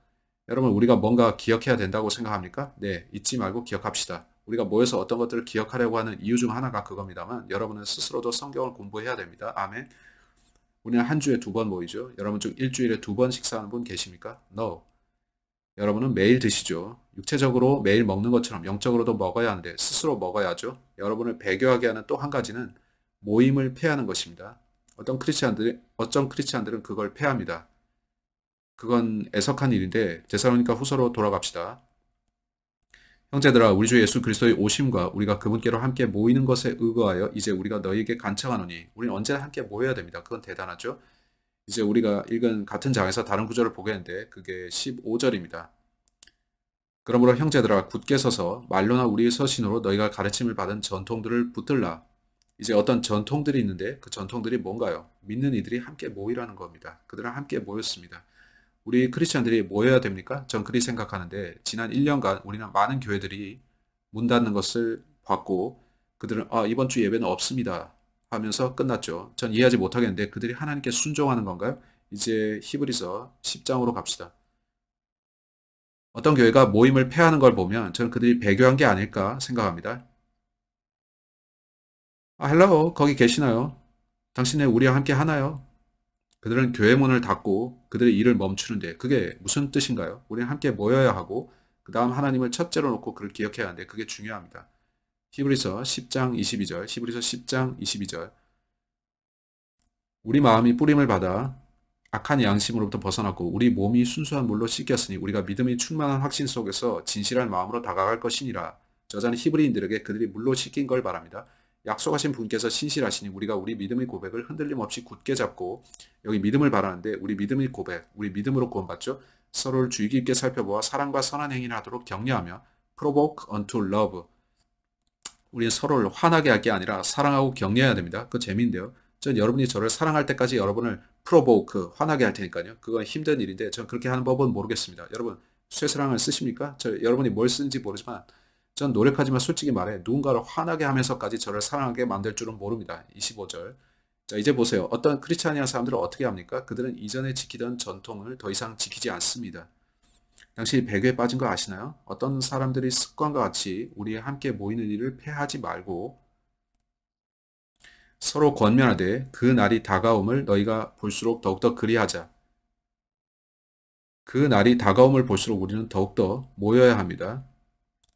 여러분 우리가 뭔가 기억해야 된다고 생각합니까? 네, 잊지 말고 기억합시다. 우리가 모여서 어떤 것들을 기억하려고 하는 이유 중 하나가 그겁니다만 여러분은 스스로도 성경을 공부해야 됩니다. 아멘. 우리는 한 주에 2번 모이죠. 여러분 중 일주일에 2번 식사하는 분 계십니까? No. 여러분은 매일 드시죠. 육체적으로 매일 먹는 것처럼 영적으로도 먹어야 하는데 스스로 먹어야죠. 여러분을 배교하게 하는 또 한 가지는 모임을 폐하는 것입니다. 어떤 크리스찬들은 그걸 폐합니다. 그건 애석한 일인데 데살로니가 후서로 돌아갑시다. 형제들아 우리 주 예수 그리스도의 오심과 우리가 그분께로 함께 모이는 것에 의거하여 이제 우리가 너희에게 간청하노니 우리는 언제나 함께 모여야 됩니다. 그건 대단하죠. 이제 우리가 읽은 같은 장에서 다른 구절을 보겠는데 그게 15절입니다. 그러므로 형제들아 굳게 서서 말로나 우리의 서신으로 너희가 가르침을 받은 전통들을 붙들라. 이제 어떤 전통들이 있는데 그 전통들이 뭔가요? 믿는 이들이 함께 모이라는 겁니다. 그들은 함께 모였습니다. 우리 크리스찬들이 모여야 됩니까? 전 그리 생각하는데 지난 1년간 우리는 많은 교회들이 문 닫는 것을 봤고 그들은 이번 주 예배는 없습니다 하면서 끝났죠. 전 이해하지 못하겠는데 그들이 하나님께 순종하는 건가요? 이제 히브리서 10장으로 갑시다. 어떤 교회가 모임을 폐하는 걸 보면 저는 그들이 배교한 게 아닐까 생각합니다. 헬로 거기 계시나요? 당신네 우리와 함께 하나요? 그들은 교회 문을 닫고 그들의 일을 멈추는데 그게 무슨 뜻인가요? 우리는 함께 모여야 하고 그 다음 하나님을 첫째로 놓고 그를 기억해야 하는데 그게 중요합니다. 히브리서 10장 22절 히브리서 10장 22절 우리 마음이 뿌림을 받아 악한 양심으로부터 벗어났고 우리 몸이 순수한 물로 씻겼으니 우리가 믿음이 충만한 확신 속에서 진실한 마음으로 다가갈 것이니라. 저자는 히브리인들에게 그들이 물로 씻긴 걸 바랍니다. 약속하신 분께서 신실하시니 우리가 우리 믿음의 고백을 흔들림 없이 굳게 잡고 여기 믿음을 바라는데 우리 믿음의 고백, 우리 믿음으로 구원받죠. 서로를 주의 깊게 살펴보아 사랑과 선한 행위를 하도록 격려하며 provoke unto love 우리는 서로를 화나게 할 게 아니라 사랑하고 격려해야 됩니다. 그거 재미인데요. 전 여러분이 저를 사랑할 때까지 여러분을 provoke, 화나게 할 테니까요. 그건 힘든 일인데 전 그렇게 하는 법은 모르겠습니다. 여러분 쇠사랑을 쓰십니까? 여러분이 뭘 쓰는지 모르지만 전 노력하지만 솔직히 말해 누군가를 화나게 하면서까지 저를 사랑하게 만들 줄은 모릅니다. 25절. 자 이제 보세요. 어떤 크리스찬이한 사람들은 어떻게 합니까? 그들은 이전에 지키던 전통을 더 이상 지키지 않습니다. 당신이 배교에 빠진 거 아시나요? 어떤 사람들이 습관과 같이 우리 함께 모이는 일을 폐하지 말고 서로 권면하되 그 날이 다가옴을 너희가 볼수록 더욱더 그리하자. 그 날이 다가옴을 볼수록 우리는 더욱더 모여야 합니다.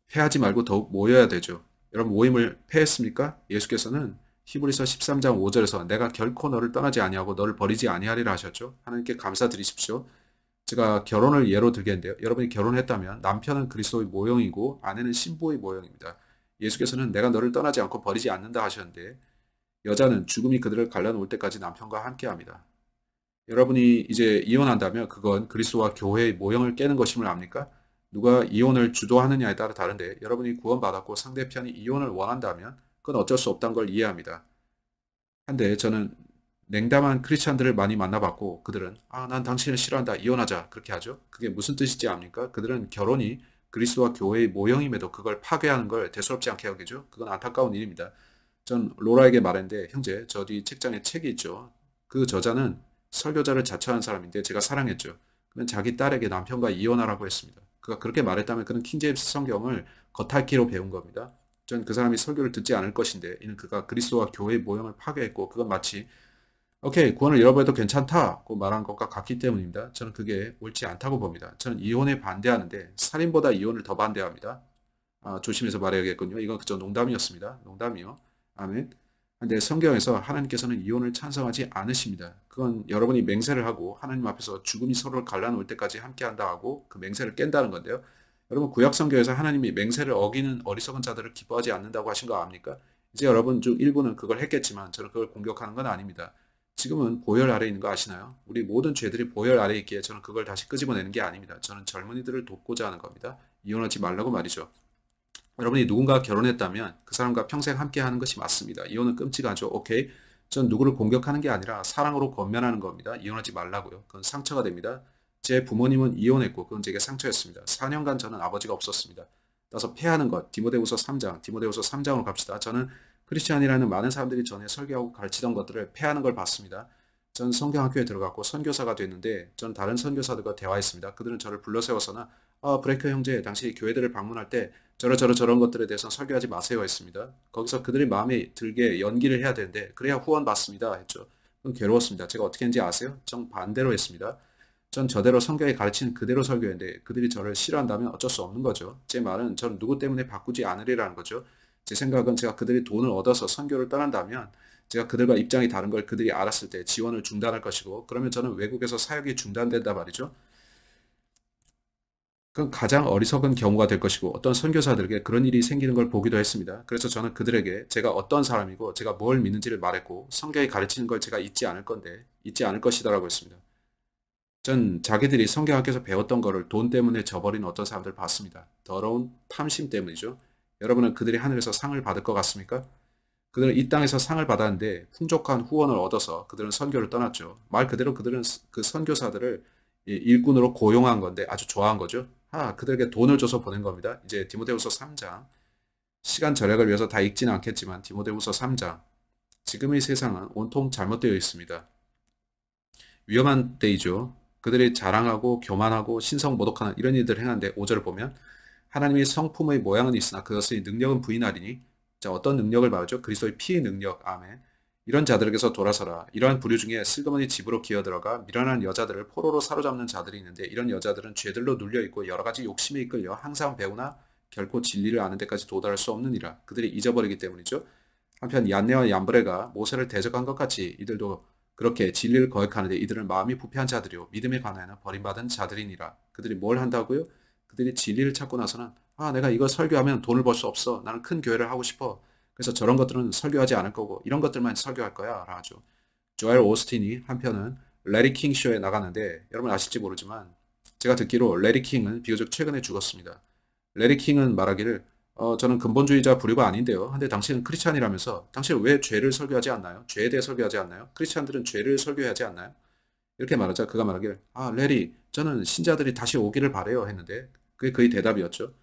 폐하지 말고 더욱 모여야 되죠. 여러분 모임을 폐했습니까? 예수께서는 히브리서 13장 5절에서 내가 결코 너를 떠나지 아니하고 너를 버리지 아니하리라 하셨죠. 하나님께 감사드리십시오. 제가 결혼을 예로 들겠는데요. 여러분이 결혼했다면 남편은 그리스도의 모형이고 아내는 신부의 모형입니다. 예수께서는 내가 너를 떠나지 않고 버리지 않는다 하셨는데 여자는 죽음이 그들을 갈라놓을 때까지 남편과 함께합니다. 여러분이 이제 이혼한다면 그건 그리스도와 교회의 모형을 깨는 것임을 압니까? 누가 이혼을 주도하느냐에 따라 다른데 여러분이 구원받았고 상대편이 이혼을 원한다면 그건 어쩔 수 없다는 걸 이해합니다. 한데 저는 냉담한 크리스찬들을 많이 만나봤고 그들은 난 당신을 싫어한다 이혼하자 그렇게 하죠. 그게 무슨 뜻인지 압니까? 그들은 결혼이 그리스도와 교회의 모형임에도 그걸 파괴하는 걸 대수롭지 않게 여기죠. 그건 안타까운 일입니다. 전 로라에게 말했는데 형제 저 뒤 책장에 책이 있죠. 그 저자는 설교자를 자처한 사람인데 제가 사랑했죠. 그는 자기 딸에게 남편과 이혼하라고 했습니다. 그가 그렇게 말했다면 그는 킹제임스 성경을 겉핥기로 배운 겁니다. 전 그 사람이 설교를 듣지 않을 것인데 이는 그가 그리스도와 교회의 모형을 파괴했고 그건 마치 오케이 구원을 잃어버려도 괜찮다고 말한 것과 같기 때문입니다. 저는 그게 옳지 않다고 봅니다. 저는 이혼에 반대하는데 살인보다 이혼을 더 반대합니다. 조심해서 말해야겠군요. 이건 그저 농담이었습니다. 농담이요. 아멘. 근데 성경에서 하나님께서는 이혼을 찬성하지 않으십니다. 그건 여러분이 맹세를 하고 하나님 앞에서 죽음이 서로를 갈라놓을 때까지 함께한다 하고 그 맹세를 깬다는 건데요. 여러분 구약 성경에서 하나님이 맹세를 어기는 어리석은 자들을 기뻐하지 않는다고 하신 거 압니까? 이제 여러분 중 일부는 그걸 했겠지만 저는 그걸 공격하는 건 아닙니다. 지금은 보혈 아래에 있는 거 아시나요? 우리 모든 죄들이 보혈 아래에 있기에 저는 그걸 다시 끄집어내는 게 아닙니다. 저는 젊은이들을 돕고자 하는 겁니다. 이혼하지 말라고 말이죠. 여러분이 누군가 결혼했다면 그 사람과 평생 함께 하는 것이 맞습니다. 이혼은 끔찍하죠. 오케이. 전 누구를 공격하는 게 아니라 사랑으로 권면하는 겁니다. 이혼하지 말라고요. 그건 상처가 됩니다. 제 부모님은 이혼했고 그건 제게 상처였습니다. 4년간 저는 아버지가 없었습니다. 따라서 폐하는 것, 디모데후서 3장으로 갑시다. 저는 크리스찬이라는 많은 사람들이 전에 설교하고 가르치던 것들을 폐하는 걸 봤습니다. 전 성경학교에 들어갔고 선교사가 됐는데 전 다른 선교사들과 대화했습니다. 그들은 저를 불러세워서는 브레이크 형제, 당신이 교회들을 방문할 때 저런 것들에 대해서 설교하지 마세요 했습니다. 거기서 그들의 마음에 들게 연기를 해야 되는데 그래야 후원 받습니다 했죠. 그건 괴로웠습니다. 제가 어떻게 했는지 아세요? 정반대로 했습니다. 전 저대로 성경에 가르치는 그대로 설교했는데 그들이 저를 싫어한다면 어쩔 수 없는 거죠. 제 말은 저는 누구 때문에 바꾸지 않으리라는 거죠. 제 생각은 제가 그들이 돈을 얻어서 선교를 떠난다면 제가 그들과 입장이 다른 걸 그들이 알았을 때 지원을 중단할 것이고 그러면 저는 외국에서 사역이 중단된다 말이죠. 그건 가장 어리석은 경우가 될 것이고 어떤 선교사들에게 그런 일이 생기는 걸 보기도 했습니다. 그래서 저는 그들에게 제가 어떤 사람이고 제가 뭘 믿는지를 말했고 성경이 가르치는 걸 제가 잊지 않을 건데 잊지 않을 것이다라고 했습니다. 전 자기들이 성경학에서 배웠던 거를 돈 때문에 저버린 어떤 사람들 봤습니다. 더러운 탐심 때문이죠. 여러분은 그들이 하늘에서 상을 받을 것 같습니까? 그들은 이 땅에서 상을 받았는데 풍족한 후원을 얻어서 그들은 선교를 떠났죠. 말 그대로 그들은 그 선교사들을 일꾼으로 고용한 건데 아주 좋아한 거죠. 그들에게 돈을 줘서 보낸 겁니다. 이제 디모데후서 3장. 시간 절약을 위해서 다 읽지는 않겠지만 디모데후서 3장. 지금의 세상은 온통 잘못되어 있습니다. 위험한 때이죠. 그들이 자랑하고 교만하고 신성모독하는 이런 일들을 행하는데 5절을 보면 하나님의 성품의 모양은 있으나 그것의 능력은 부인하리니 자, 어떤 능력을 말하죠? 그리스도의 피의 능력. 아멘. 이런 자들에게서 돌아서라. 이러한 부류 중에 슬그머니 집으로 기어들어가 미련한 여자들을 포로로 사로잡는 자들이 있는데 이런 여자들은 죄들로 눌려있고 여러 가지 욕심에 이끌려 항상 배우나 결코 진리를 아는 데까지 도달할 수 없느니라. 그들이 잊어버리기 때문이죠. 한편 얀네와 얀브레가 모세를 대적한 것 같이 이들도 그렇게 진리를 거역하는데 이들은 마음이 부패한 자들이요 믿음에 관하여는 버림받은 자들이니라. 그들이 뭘 한다고요? 그들이 진리를 찾고 나서는 내가 이거 설교하면 돈을 벌 수 없어. 나는 큰 교회를 하고 싶어. 그래서 저런 것들은 설교하지 않을 거고 이런 것들만 설교할 거야 라죠. 조엘 오스틴이 한편은 레리 킹 쇼에 나갔는데 여러분 아실지 모르지만 제가 듣기로 레리 킹은 비교적 최근에 죽었습니다. 레리 킹은 말하기를 저는 근본주의자 부류가 아닌데요. 근데 당신은 크리스찬이라면서 당신은 왜 죄를 설교하지 않나요? 죄에 대해 설교하지 않나요? 크리스찬들은 죄를 설교하지 않나요? 이렇게 말하자 그가 말하기를 레리 저는 신자들이 다시 오기를 바래요 했는데 그게 그의 대답이었죠.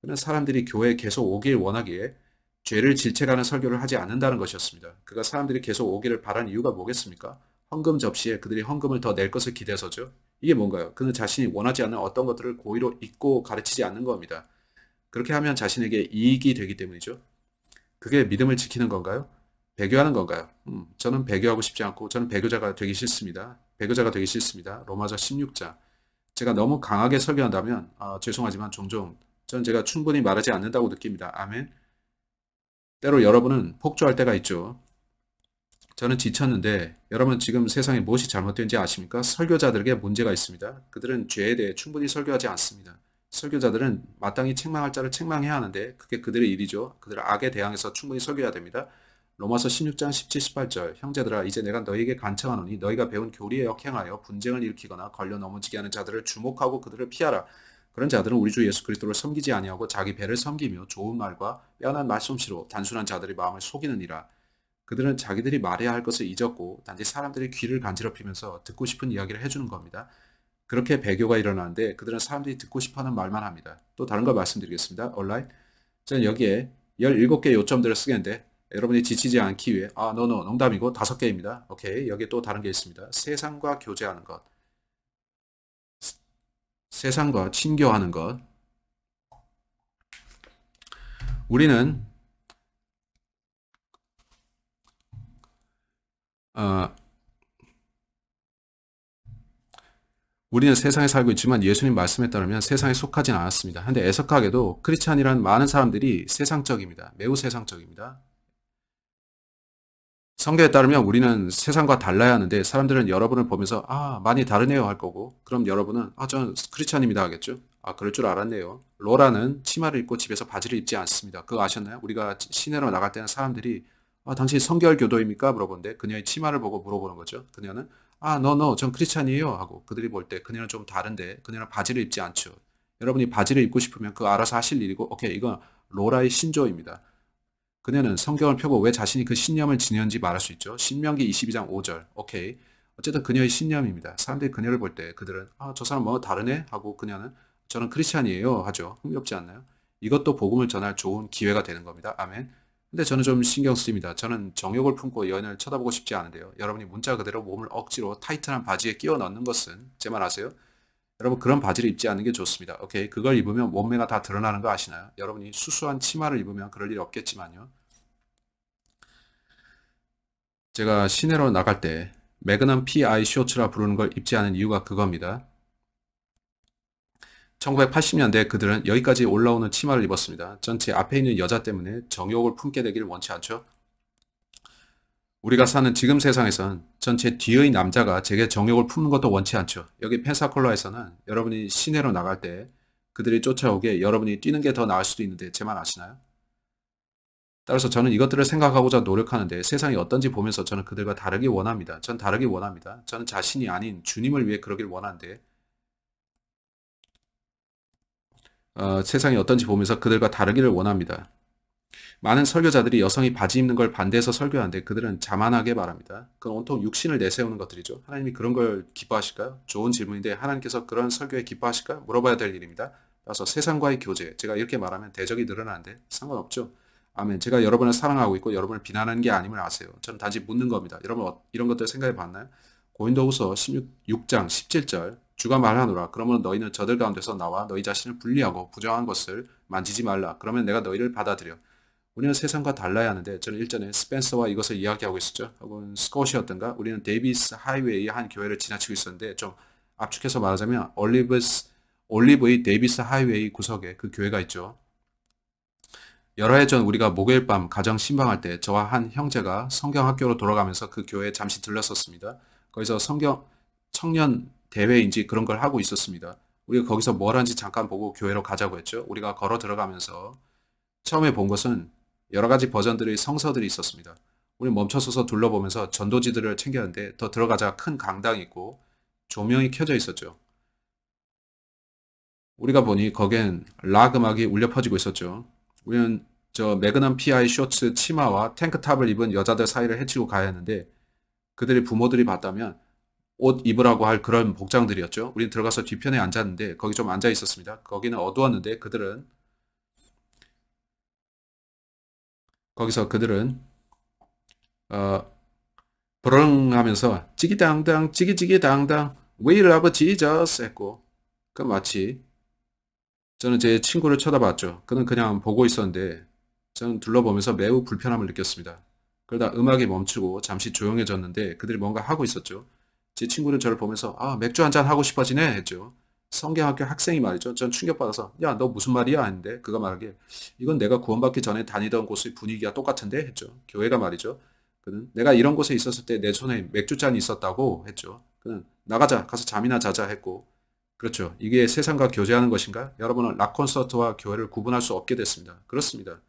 그는 사람들이 교회에 계속 오길 원하기에 죄를 질책하는 설교를 하지 않는다는 것이었습니다. 그가 사람들이 계속 오기를 바라는 이유가 뭐겠습니까? 헌금 접시에 그들이 헌금을 더 낼 것을 기대서죠. 이게 뭔가요? 그는 자신이 원하지 않는 어떤 것들을 고의로 잊고 가르치지 않는 겁니다. 그렇게 하면 자신에게 이익이 되기 때문이죠. 그게 믿음을 지키는 건가요? 배교하는 건가요? 저는 배교하고 싶지 않고 저는 배교자가 되기 싫습니다. 배교자가 되기 싫습니다. 로마서 16장. 제가 너무 강하게 설교한다면 죄송하지만 종종 저는 제가 충분히 말하지 않는다고 느낍니다. 아멘. 때로 여러분은 폭주할 때가 있죠. 저는 지쳤는데 여러분 지금 세상에 무엇이 잘못된지 아십니까? 설교자들에게 문제가 있습니다. 그들은 죄에 대해 충분히 설교하지 않습니다. 설교자들은 마땅히 책망할 자를 책망해야 하는데 그게 그들의 일이죠. 그들은 악에 대항해서 충분히 설교해야 됩니다. 로마서 16장 17, 18절 형제들아 이제 내가 너희에게 간청하노니 너희가 배운 교리에 역행하여 분쟁을 일으키거나 걸려 넘어지게 하는 자들을 주목하고 그들을 피하라. 그런 자들은 우리 주 예수 그리스도를 섬기지 아니하고 자기 배를 섬기며 좋은 말과 빼어난 말솜씨로 단순한 자들의 마음을 속이느니라. 그들은 자기들이 말해야 할 것을 잊었고 단지 사람들의 귀를 간지럽히면서 듣고 싶은 이야기를 해주는 겁니다. 그렇게 배교가 일어나는데 그들은 사람들이 듣고 싶어하는 말만 합니다. 또 다른 걸 말씀드리겠습니다. 온라인. 저는 여기에 17개 요점들을 쓰겠는데 여러분이 지치지 않기 위해 농담이고 5개입니다. 오케이. 여기에 또 다른 게 있습니다. 세상과 교제하는 것. 세상과 친교하는 것. 우리는 우리는 세상에 살고 있지만 예수님 말씀에 따르면 세상에 속하진 않았습니다. 근데 애석하게도 크리스찬이란 많은 사람들이 세상적입니다. 매우 세상적입니다. 성경에 따르면 우리는 세상과 달라야 하는데 사람들은 여러분을 보면서 많이 다르네요 할 거고 그럼 여러분은 저는 크리스찬입니다 하겠죠. 그럴 줄 알았네요. 로라는 치마를 입고 집에서 바지를 입지 않습니다. 그거 아셨나요? 우리가 시내로 나갈 때는 사람들이 당신 성결교도입니까? 물어보는데 그녀의 치마를 보고 물어보는 거죠. 그녀는 전 크리스찬이에요 하고 그들이 볼 때 그녀는 좀 다른데 그녀는 바지를 입지 않죠. 여러분이 바지를 입고 싶으면 그거 알아서 하실 일이고 오케이 이건 로라의 신조입니다. 그녀는 성경을 펴고 왜 자신이 그 신념을 지녔는지 말할 수 있죠. 신명기 22장 5절. 오케이. 어쨌든 그녀의 신념입니다. 사람들이 그녀를 볼 때 그들은 저 사람 뭐 다르네? 하고 그녀는 저는 크리스찬이에요 하죠. 흥미롭지 않나요? 이것도 복음을 전할 좋은 기회가 되는 겁니다. 아멘. 근데 저는 좀 신경 쓰입니다. 저는 정욕을 품고 여인을 쳐다보고 싶지 않은데요. 여러분이 문자 그대로 몸을 억지로 타이트한 바지에 끼워 넣는 것은 제 말 아세요? 여러분 그런 바지를 입지 않는 게 좋습니다. 오케이. 그걸 입으면 몸매가 다 드러나는 거 아시나요? 여러분이 수수한 치마를 입으면 그럴 일이 없겠지만요. 제가 시내로 나갈 때 매그넘 PI 쇼츠라 부르는 걸 입지 않은 이유가 그겁니다. 1980년대 그들은 여기까지 올라오는 치마를 입었습니다. 전체 앞에 있는 여자 때문에 정욕을 품게 되길 원치 않죠. 우리가 사는 지금 세상에선 전체 뒤의 남자가 제게 정욕을 품는 것도 원치 않죠. 여기 펜사콜라에서는 여러분이 시내로 나갈 때 그들이 쫓아오게 여러분이 뛰는 게 더 나을 수도 있는데 제 말 아시나요? 따라서 저는 이것들을 생각하고자 노력하는데 세상이 어떤지 보면서 저는 그들과 다르기 원합니다. 전 다르기 원합니다. 저는 자신이 아닌 주님을 위해 그러길 원하는데 세상이 어떤지 보면서 그들과 다르기를 원합니다. 많은 설교자들이 여성이 바지 입는 걸 반대해서 설교하는데 그들은 자만하게 말합니다. 그건 온통 육신을 내세우는 것들이죠. 하나님이 그런 걸 기뻐하실까요? 좋은 질문인데 하나님께서 그런 설교에 기뻐하실까요? 물어봐야 될 일입니다. 따라서 세상과의 교제, 제가 이렇게 말하면 대적이 늘어나는데 상관없죠. 아멘. 제가 여러분을 사랑하고 있고 여러분을 비난하는 게 아님을 아세요. 저는 단지 묻는 겁니다. 여러분 이런 것들 생각해 봤나요? 고린도후서 16장 17절 주가 말하노라. 그러면 너희는 저들 가운데서 나와 너희 자신을 분리하고 부정한 것을 만지지 말라. 그러면 내가 너희를 받아들여. 우리는 세상과 달라야 하는데 저는 일전에 스펜서와 이것을 이야기하고 있었죠. 혹은 스콧이었던가 우리는 데이비스 하이웨이의 한 교회를 지나치고 있었는데 좀 압축해서 말하자면 올리브의 데이비스 하이웨이 구석에 그 교회가 있죠. 여러 해 전 우리가 목요일 밤 가정 신방할 때 저와 한 형제가 성경학교로 돌아가면서 그 교회에 잠시 들렀었습니다. 거기서 성경 청년 대회인지 그런 걸 하고 있었습니다. 우리가 거기서 뭘 하는지 잠깐 보고 교회로 가자고 했죠. 우리가 걸어 들어가면서 처음에 본 것은 여러 가지 버전들의 성서들이 있었습니다. 우리 멈춰서서 둘러보면서 전도지들을 챙겼는데 더 들어가자 큰 강당이 있고 조명이 켜져 있었죠. 우리가 보니 거기엔 락 음악이 울려 퍼지고 있었죠. 우리는 저 매그넘 PI 쇼츠 치마와 탱크탑을 입은 여자들 사이를 헤치고 가야 했는데 그들의 부모들이 봤다면 옷 입으라고 할 그런 복장들이었죠. 우리는 들어가서 뒤편에 앉았는데 거기 좀 앉아 있었습니다. 거기는 어두웠는데 거기서 그들은 브렁 하면서 찌기당당 찌기찌기당당 We love Jesus 했고 그 마치 저는 제 친구를 쳐다봤죠. 그는 그냥 보고 있었는데 저는 둘러보면서 매우 불편함을 느꼈습니다. 그러다 음악이 멈추고 잠시 조용해졌는데 그들이 뭔가 하고 있었죠. 제 친구는 저를 보면서 맥주 한잔 하고 싶어지네 했죠. 성경학교 학생이 말이죠. 전 충격받아서 야 너 무슨 말이야 했는데 그가 말하길 이건 내가 구원받기 전에 다니던 곳의 분위기가 똑같은데 했죠. 교회가 말이죠. 그는 내가 이런 곳에 있었을 때 내 손에 맥주잔이 있었다고 했죠. 그는 나가자 가서 잠이나 자자 했고 그렇죠. 이게 세상과 교제하는 것인가? 여러분은 락 콘서트와 교회를 구분할 수 없게 됐습니다. 그렇습니다.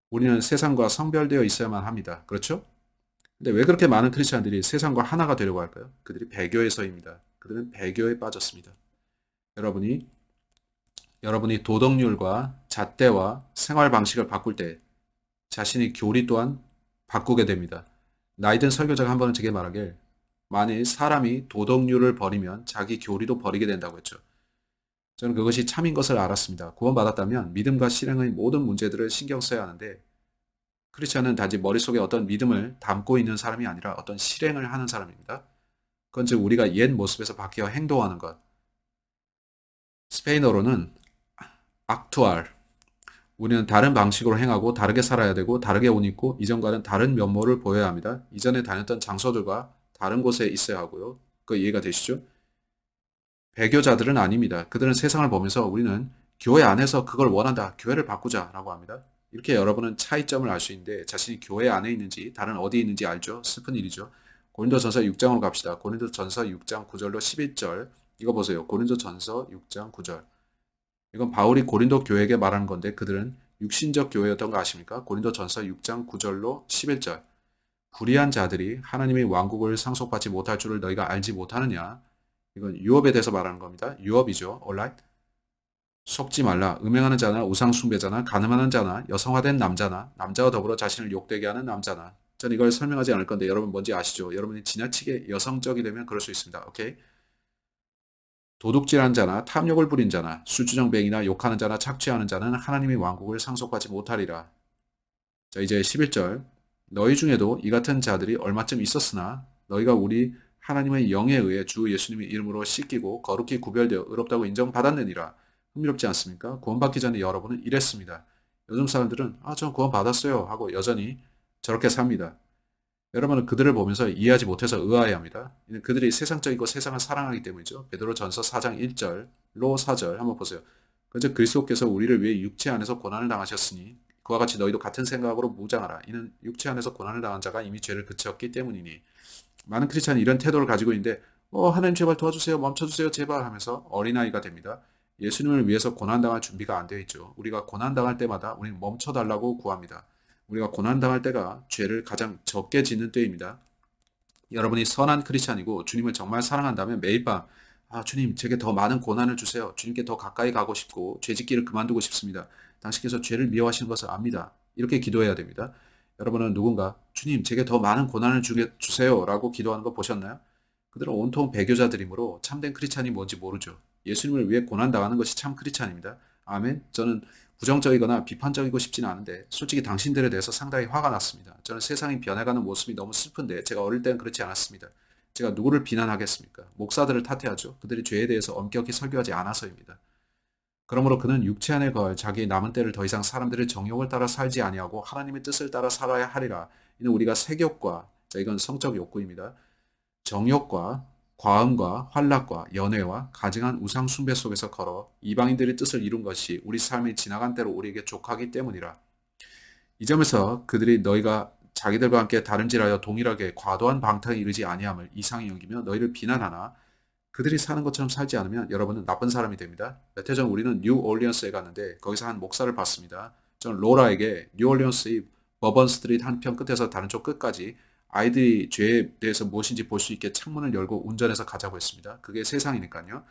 우리는 세상과 성별되어 있어야만 합니다. 그렇죠? 근데 왜 그렇게 많은 크리스찬들이 세상과 하나가 되려고 할까요? 그들이 배교에서입니다. 그들은 배교에 빠졌습니다. 여러분이 도덕률과 잣대와 생활 방식을 바꿀 때 자신의 교리 또한 바꾸게 됩니다. 나이든 설교자가 한 번은 제게 말하길 만일 사람이 도덕률을 버리면 자기 교리도 버리게 된다고 했죠. 저는 그것이 참인 것을 알았습니다. 구원받았다면 믿음과 실행의 모든 문제들을 신경 써야 하는데 크리스천은 단지 머릿속에 어떤 믿음을 담고 있는 사람이 아니라 어떤 실행을 하는 사람입니다. 그건 즉 우리가 옛 모습에서 바뀌어 행동하는 것. 스페인어로는 악투알. 우리는 다른 방식으로 행하고 다르게 살아야 되고 다르게 옷 입고 이전과는 다른 면모를 보여야 합니다. 이전에 다녔던 장소들과 다른 곳에 있어야 하고요. 그 이해가 되시죠? 배교자들은 아닙니다. 그들은 세상을 보면서 우리는 교회 안에서 그걸 원한다. 교회를 바꾸자라고 합니다. 이렇게 여러분은 차이점을 알 수 있는데 자신이 교회 안에 있는지 다른 어디에 있는지 알죠? 슬픈 일이죠. 고린도전서 6장으로 갑시다. 고린도전서 6장 9절로 11절 이거 보세요. 고린도전서 6장 9절 이건 바울이 고린도 교회에게 말하는 건데 그들은 육신적 교회였던 거 아십니까? 고린도전서 6장 9절로 11절 불의한 자들이 하나님의 왕국을 상속받지 못할 줄을 너희가 알지 못하느냐? 이건 유업에 대해서 말하는 겁니다. 유업이죠. alright? 속지 말라. 음행하는 자나 우상숭배자나 가늠하는 자나 여성화된 남자나 남자와 더불어 자신을 욕되게 하는 남자나 전 이걸 설명하지 않을 건데 여러분 뭔지 아시죠? 여러분이 지나치게 여성적이 되면 그럴 수 있습니다. 오케이? 도둑질한 자나 탐욕을 부린 자나 술주정뱅이나 욕하는 자나 착취하는 자는 하나님의 왕국을 상속받지 못하리라. 자 이제 11절 너희 중에도 이 같은 자들이 얼마쯤 있었으나 너희가 우리 하나님의 영에 의해 주 예수님의 이름으로 씻기고 거룩히 구별되어 의롭다고 인정받았느니라. 흥미롭지 않습니까? 구원받기 전에 여러분은 이랬습니다. 요즘 사람들은 전 구원받았어요 하고 여전히 저렇게 삽니다. 여러분은 그들을 보면서 이해하지 못해서 의아해합니다. 그들이 세상적이고 세상을 사랑하기 때문이죠. 베드로전서 4장 1절로 4절 한번 보세요. 그저 그리스도께서 우리를 위해 육체 안에서 고난을 당하셨으니 그와 같이 너희도 같은 생각으로 무장하라. 이는 육체 안에서 고난을 당한 자가 이미 죄를 그쳤기 때문이니. 많은 크리스찬이 이런 태도를 가지고 있는데 하나님 제발 도와주세요. 멈춰주세요. 제발 하면서 어린아이가 됩니다. 예수님을 위해서 고난당할 준비가 안 되어 있죠. 우리가 고난당할 때마다 우리는 멈춰달라고 구합니다. 우리가 고난당할 때가 죄를 가장 적게 짓는 때입니다. 여러분이 선한 크리스찬이고 주님을 정말 사랑한다면 매일 밤 주님 제게 더 많은 고난을 주세요. 주님께 더 가까이 가고 싶고 죄짓기를 그만두고 싶습니다. 당신께서 죄를 미워하시는 것을 압니다. 이렇게 기도해야 됩니다. 여러분은 누군가 주님 제게 더 많은 고난을 주세요 라고 기도하는 거 보셨나요? 그들은 온통 배교자들이므로 참된 크리스찬이 뭔지 모르죠. 예수님을 위해 고난당하는 것이 참 크리스찬입니다. 아멘. 저는 부정적이거나 비판적이고 싶지는 않은데 솔직히 당신들에 대해서 상당히 화가 났습니다. 저는 세상이 변해가는 모습이 너무 슬픈데 제가 어릴 때는 그렇지 않았습니다. 제가 누구를 비난하겠습니까? 목사들을 탓해야죠. 그들이 죄에 대해서 엄격히 설교하지 않아서입니다. 그러므로 그는 육체 안에 거할 자기의 남은 때를 더 이상 사람들의 정욕을 따라 살지 아니하고 하나님의 뜻을 따라 살아야 하리라. 이는 우리가 색욕과 이건 성적 욕구입니다. 정욕과 과음과 환락과 연회와 가증한 우상 숭배 속에서 걸어 이방인들의 뜻을 이룬 것이 우리 삶이 지나간 대로 우리에게 족하기 때문이라. 이 점에서 그들이 너희가 자기들과 함께 다름질하여 동일하게 과도한 방탕에 이르지 아니함을 이상히 여기며 너희를 비난하나 그들이 사는 것처럼 살지 않으면 여러분은 나쁜 사람이 됩니다. 몇 해 전 우리는 뉴올리언스에 갔는데 거기서 한 목사를 봤습니다. 저는 로라에게 뉴올리언스의 버번 스트리트 한편 끝에서 다른 쪽 끝까지 아이들이 죄에 대해서 무엇인지 볼 수 있게 창문을 열고 운전해서 가자고 했습니다. 그게 세상이니까요.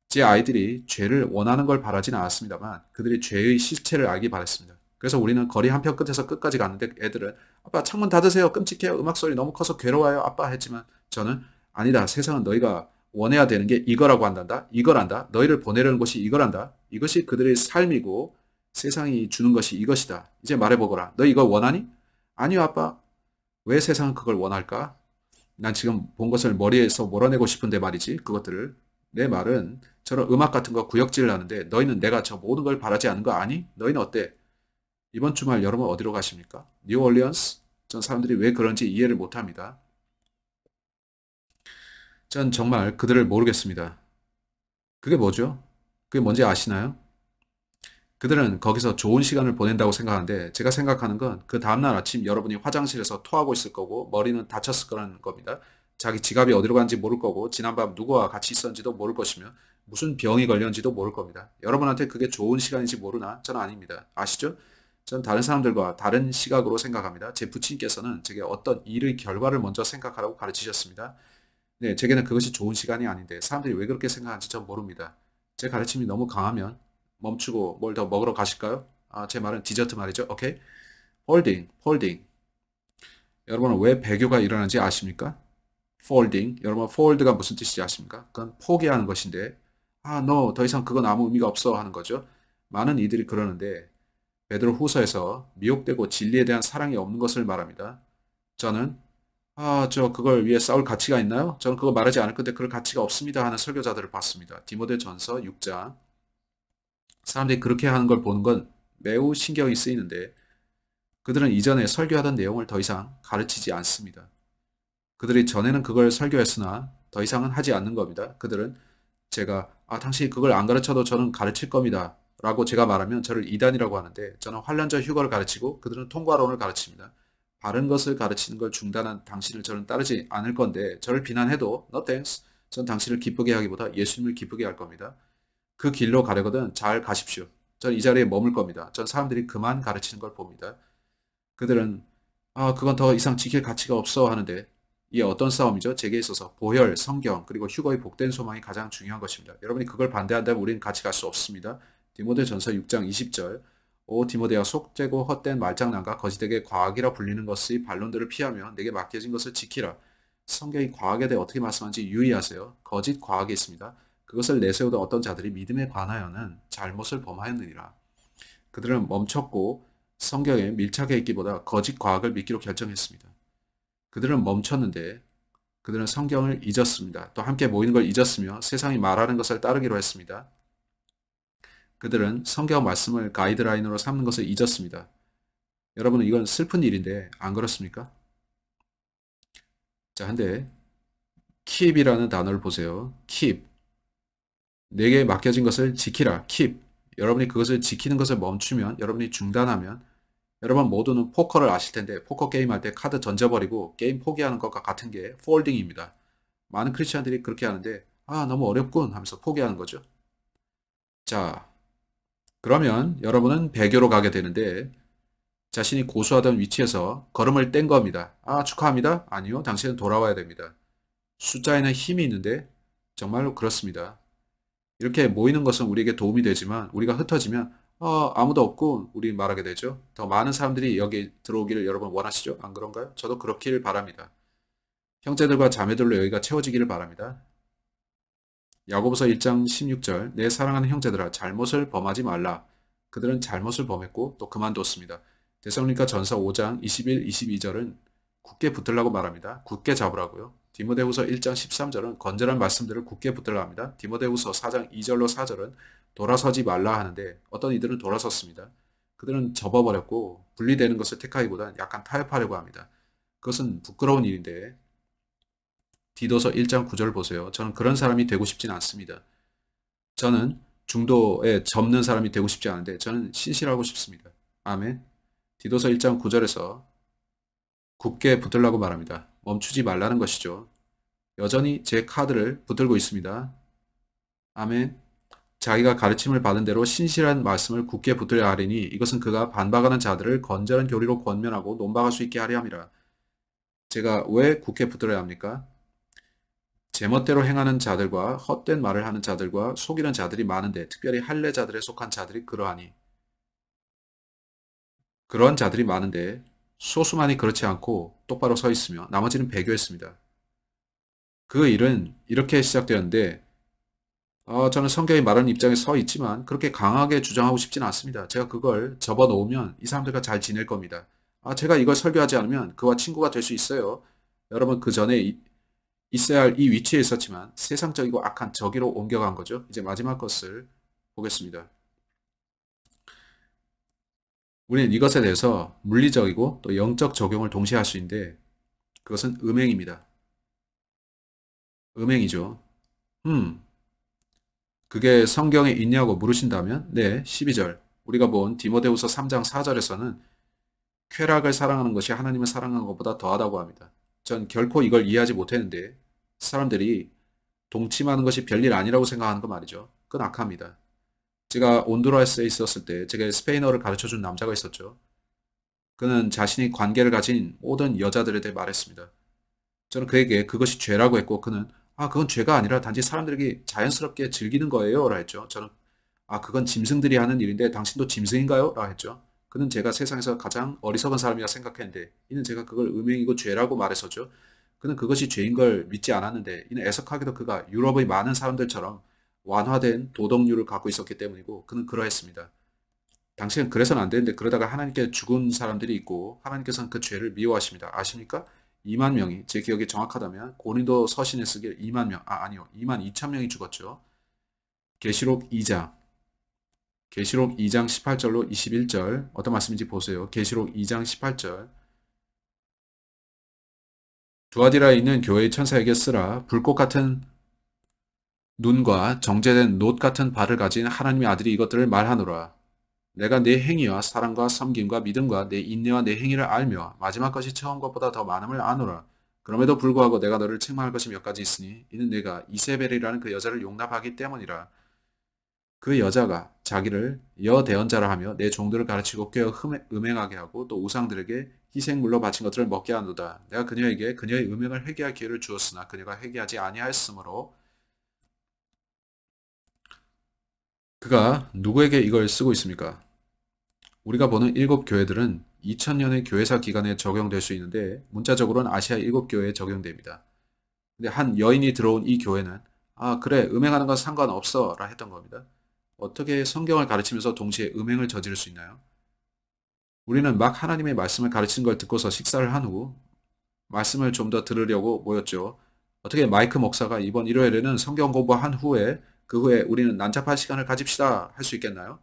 제 아이들이 죄를 원하는 걸 바라진 않았습니다만 그들이 죄의 실체를 알기 바랬습니다. 그래서 우리는 거리 한편 끝에서 끝까지 갔는데 애들은 아빠 창문 닫으세요. 끔찍해요. 음악 소리 너무 커서 괴로워요. 아빠 했지만 저는 아니다. 세상은 너희가 원해야 되는 게 이거라고 한단다. 이거란다. 너희를 보내려는 것이 이거란다. 이것이 그들의 삶이고 세상이 주는 것이 이것이다. 이제 말해보거라. 너 이거 원하니? 아니요 아빠. 왜 세상은 그걸 원할까? 난 지금 본 것을 머리에서 몰아내고 싶은데 말이지. 그것들을. 내 말은 저런 음악 같은 거 구역질을 하는데 너희는 내가 저 모든 걸 바라지 않은 거 아니? 너희는 어때? 이번 주말 여러분 어디로 가십니까? 뉴올리언스? 전 사람들이 왜 그런지 이해를 못합니다. 전 정말 그들을 모르겠습니다. 그게 뭐죠? 그게 뭔지 아시나요? 그들은 거기서 좋은 시간을 보낸다고 생각하는데 제가 생각하는 건 그 다음날 아침 여러분이 화장실에서 토하고 있을 거고 머리는 다쳤을 거라는 겁니다. 자기 지갑이 어디로 간지 모를 거고 지난밤 누구와 같이 있었는지도 모를 것이며 무슨 병이 걸렸는지도 모를 겁니다. 여러분한테 그게 좋은 시간인지 모르나? 저는 아닙니다. 아시죠? 전 다른 사람들과 다른 시각으로 생각합니다. 제 부친께서는 제게 어떤 일의 결과를 먼저 생각하라고 가르치셨습니다. 네, 제게는 그것이 좋은 시간이 아닌데 사람들이 왜 그렇게 생각하는지 전 모릅니다. 제 가르침이 너무 강하면 멈추고 뭘 더 먹으러 가실까요? 제 말은 디저트 말이죠. 오케이? 폴딩. 여러분은 왜 배교가 일어나는지 아십니까? 폴딩. 여러분 폴드가 무슨 뜻인지 아십니까? 그건 포기하는 것인데 너 더 이상 그건 아무 의미가 없어 하는 거죠. 많은 이들이 그러는데 베드로 후서에서 미혹되고 진리에 대한 사랑이 없는 것을 말합니다. 저는 그걸 위해 싸울 가치가 있나요? 저는 그거 말하지 않을 건데 그럴 가치가 없습니다 하는 설교자들을 봤습니다. 디모데전서 6장. 사람들이 그렇게 하는 걸 보는 건 매우 신경이 쓰이는데 그들은 이전에 설교하던 내용을 더 이상 가르치지 않습니다. 그들이 전에는 그걸 설교했으나 더 이상은 하지 않는 겁니다. 그들은 제가 당신이 그걸 안 가르쳐도 저는 가르칠 겁니다. 라고 제가 말하면 저를 이단이라고 하는데 저는 환란절 휴거를 가르치고 그들은 통과론을 가르칩니다. 바른 것을 가르치는 걸 중단한 당신을 저는 따르지 않을 건데 저를 비난해도 no thanks. 전 당신을 기쁘게 하기보다 예수님을 기쁘게 할 겁니다. 그 길로 가려거든 잘 가십시오. 전 이 자리에 머물 겁니다. 전 사람들이 그만 가르치는 걸 봅니다. 그들은 그건 더 이상 지킬 가치가 없어 하는데 이게 어떤 싸움이죠? 제게 있어서 보혈, 성경, 그리고 휴거의 복된 소망이 가장 중요한 것입니다. 여러분이 그걸 반대한다면 우리는 같이 갈 수 없습니다. 디모데전서 6장 20절 오 디모데야 속되고 헛된 말장난과 거짓되게 과학이라 불리는 것의 반론들을 피하며 내게 맡겨진 것을 지키라. 성경이 과학에 대해 어떻게 말씀하는지 유의하세요. 거짓 과학이 있습니다. 그것을 내세우던 어떤 자들이 믿음에 관하여는 잘못을 범하였느니라. 그들은 멈췄고 성경에 밀착해 있기보다 거짓 과학을 믿기로 결정했습니다. 그들은 멈췄는데 그들은 성경을 잊었습니다. 또 함께 모이는 걸 잊었으며 세상이 말하는 것을 따르기로 했습니다. 그들은 성경 말씀을 가이드라인으로 삼는 것을 잊었습니다. 여러분 이건 슬픈 일인데 안 그렇습니까? 자, 한데 keep이라는 단어를 보세요. keep. 내게 맡겨진 것을 지키라. keep. 여러분이 그것을 지키는 것을 멈추면 여러분이 중단하면 여러분 모두는 포커를 아실 텐데 포커 게임 할 때 카드 던져버리고 게임 포기하는 것과 같은 게 폴딩입니다. 많은 크리스천들이 그렇게 하는데 너무 어렵군 하면서 포기하는 거죠. 자, 그러면 여러분은 배교로 가게 되는데 자신이 고수하던 위치에서 걸음을 뗀 겁니다. 아, 축하합니다. 아니요, 당신은 돌아와야 됩니다. 숫자에는 힘이 있는데 정말로 그렇습니다. 이렇게 모이는 것은 우리에게 도움이 되지만 우리가 흩어지면 아무도 없고 우리 말하게 되죠. 더 많은 사람들이 여기 들어오기를 여러분 원하시죠? 안 그런가요? 저도 그렇길 바랍니다. 형제들과 자매들로 여기가 채워지기를 바랍니다. 야고보서 1장 16절 내 사랑하는 형제들아 잘못을 범하지 말라. 그들은 잘못을 범했고 또 그만뒀습니다. 데살로니가 전서 5장 21, 22절은 굳게 붙들라고 말합니다. 굳게 잡으라고요. 디모데후서 1장 13절은 건전한 말씀들을 굳게 붙들라 합니다. 디모데후서 4장 2절로 4절은 돌아서지 말라 하는데 어떤 이들은 돌아섰습니다. 그들은 접어버렸고 분리되는 것을 택하기보다는 약간 타협하려고 합니다. 그것은 부끄러운 일인데 디도서 1장 9절 보세요. 저는 그런 사람이 되고 싶지는 않습니다. 저는 중도에 접는 사람이 되고 싶지 않은데 저는 신실하고 싶습니다. 아멘. 디도서 1장 9절에서 굳게 붙들라고 말합니다. 멈추지 말라는 것이죠. 여전히 제 카드를 붙들고 있습니다. 아멘. 자기가 가르침을 받은 대로 신실한 말씀을 굳게 붙들려 하리니 이것은 그가 반박하는 자들을 건전한 교리로 권면하고 논박할 수 있게 하려 함이라. 제가 왜 굳게 붙들어야 합니까? 제멋대로 행하는 자들과 헛된 말을 하는 자들과 속이는 자들이 많은데 특별히 할례자들에 속한 자들이 그러하니 그러한 자들이 많은데 소수만이 그렇지 않고 똑바로 서 있으며 나머지는 배교했습니다. 그 일은 이렇게 시작되었는데 저는 성경이 말하는 입장에 서 있지만 그렇게 강하게 주장하고 싶지는 않습니다. 제가 그걸 접어놓으면 이 사람들과 잘 지낼 겁니다. 제가 이걸 설교하지 않으면 그와 친구가 될 수 있어요. 여러분 그 전에 있어야 할 이 위치에 있었지만 세상적이고 악한 저기로 옮겨간 거죠. 이제 마지막 것을 보겠습니다. 우리는 이것에 대해서 물리적이고 또 영적 적용을 동시에 할 수 있는데 그것은 음행입니다. 음행이죠. 그게 성경에 있냐고 물으신다면 네, 12절. 우리가 본 디모데후서 3장 4절에서는 쾌락을 사랑하는 것이 하나님을 사랑하는 것보다 더하다고 합니다. 전 결코 이걸 이해하지 못했는데 사람들이 동침하는 것이 별일 아니라고 생각하는 거 말이죠. 그건 악합니다. 제가 온두라스에 있었을 때 제게 스페인어를 가르쳐준 남자가 있었죠. 그는 자신이 관계를 가진 모든 여자들에 대해 말했습니다. 저는 그에게 그것이 죄라고 했고 그는 그건 죄가 아니라 단지 사람들에게 자연스럽게 즐기는 거예요 라 했죠. 저는 그건 짐승들이 하는 일인데 당신도 짐승인가요? 라 했죠. 그는 제가 세상에서 가장 어리석은 사람이라 생각했는데 이는 제가 그걸 음행이고 죄라고 말했었죠. 그는 그것이 죄인 걸 믿지 않았는데 이는 애석하게도 그가 유럽의 많은 사람들처럼 완화된 도덕률을 갖고 있었기 때문이고 그는 그러했습니다. 당신은 그래서는 안 되는데 그러다가 하나님께 죽은 사람들이 있고 하나님께서는 그 죄를 미워하십니다. 아십니까? 2만 명이 제 기억이 정확하다면 고린도 서신에 쓰길 2만 명 아니요 2만 2천 명이 죽었죠. 계시록 2장 18절로 21절 어떤 말씀인지 보세요. 계시록 2장 18절 두아디라에 있는 교회의 천사에게 쓰라 불꽃 같은 눈과 정제된 놋 같은 발을 가진 하나님의 아들이 이것들을 말하노라. 내가 내 행위와 사랑과 섬김과 믿음과 내 인내와 내 행위를 알며 마지막 것이 처음 것보다 더 많음을 아노라. 그럼에도 불구하고 내가 너를 책망할 것이 몇 가지 있으니 이는 내가 이세벨이라는 그 여자를 용납하기 때문이라. 그 여자가 자기를 여대언자라 하며 내 종들을 가르치고 꽤 음행하게 하고 또 우상들에게 희생물로 바친 것들을 먹게 하노다. 내가 그녀에게 그녀의 음행을 회개할 기회를 주었으나 그녀가 회개하지 아니하였으므로 그가 누구에게 이걸 쓰고 있습니까? 우리가 보는 7교회들은 2000년의 교회사 기간에 적용될 수 있는데 문자적으로는 아시아 7교회에 적용됩니다. 근데 한 여인이 들어온 이 교회는 그래 음행하는 건 상관없어 라 했던 겁니다. 어떻게 성경을 가르치면서 동시에 음행을 저지를 수 있나요? 우리는 막 하나님의 말씀을 가르치는 걸 듣고서 식사를 한 후 말씀을 좀 더 들으려고 모였죠. 어떻게 마이크 목사가 이번 일요일에는 성경 공부한 후에 그 후에 우리는 난잡한 시간을 가집시다 할 수 있겠나요?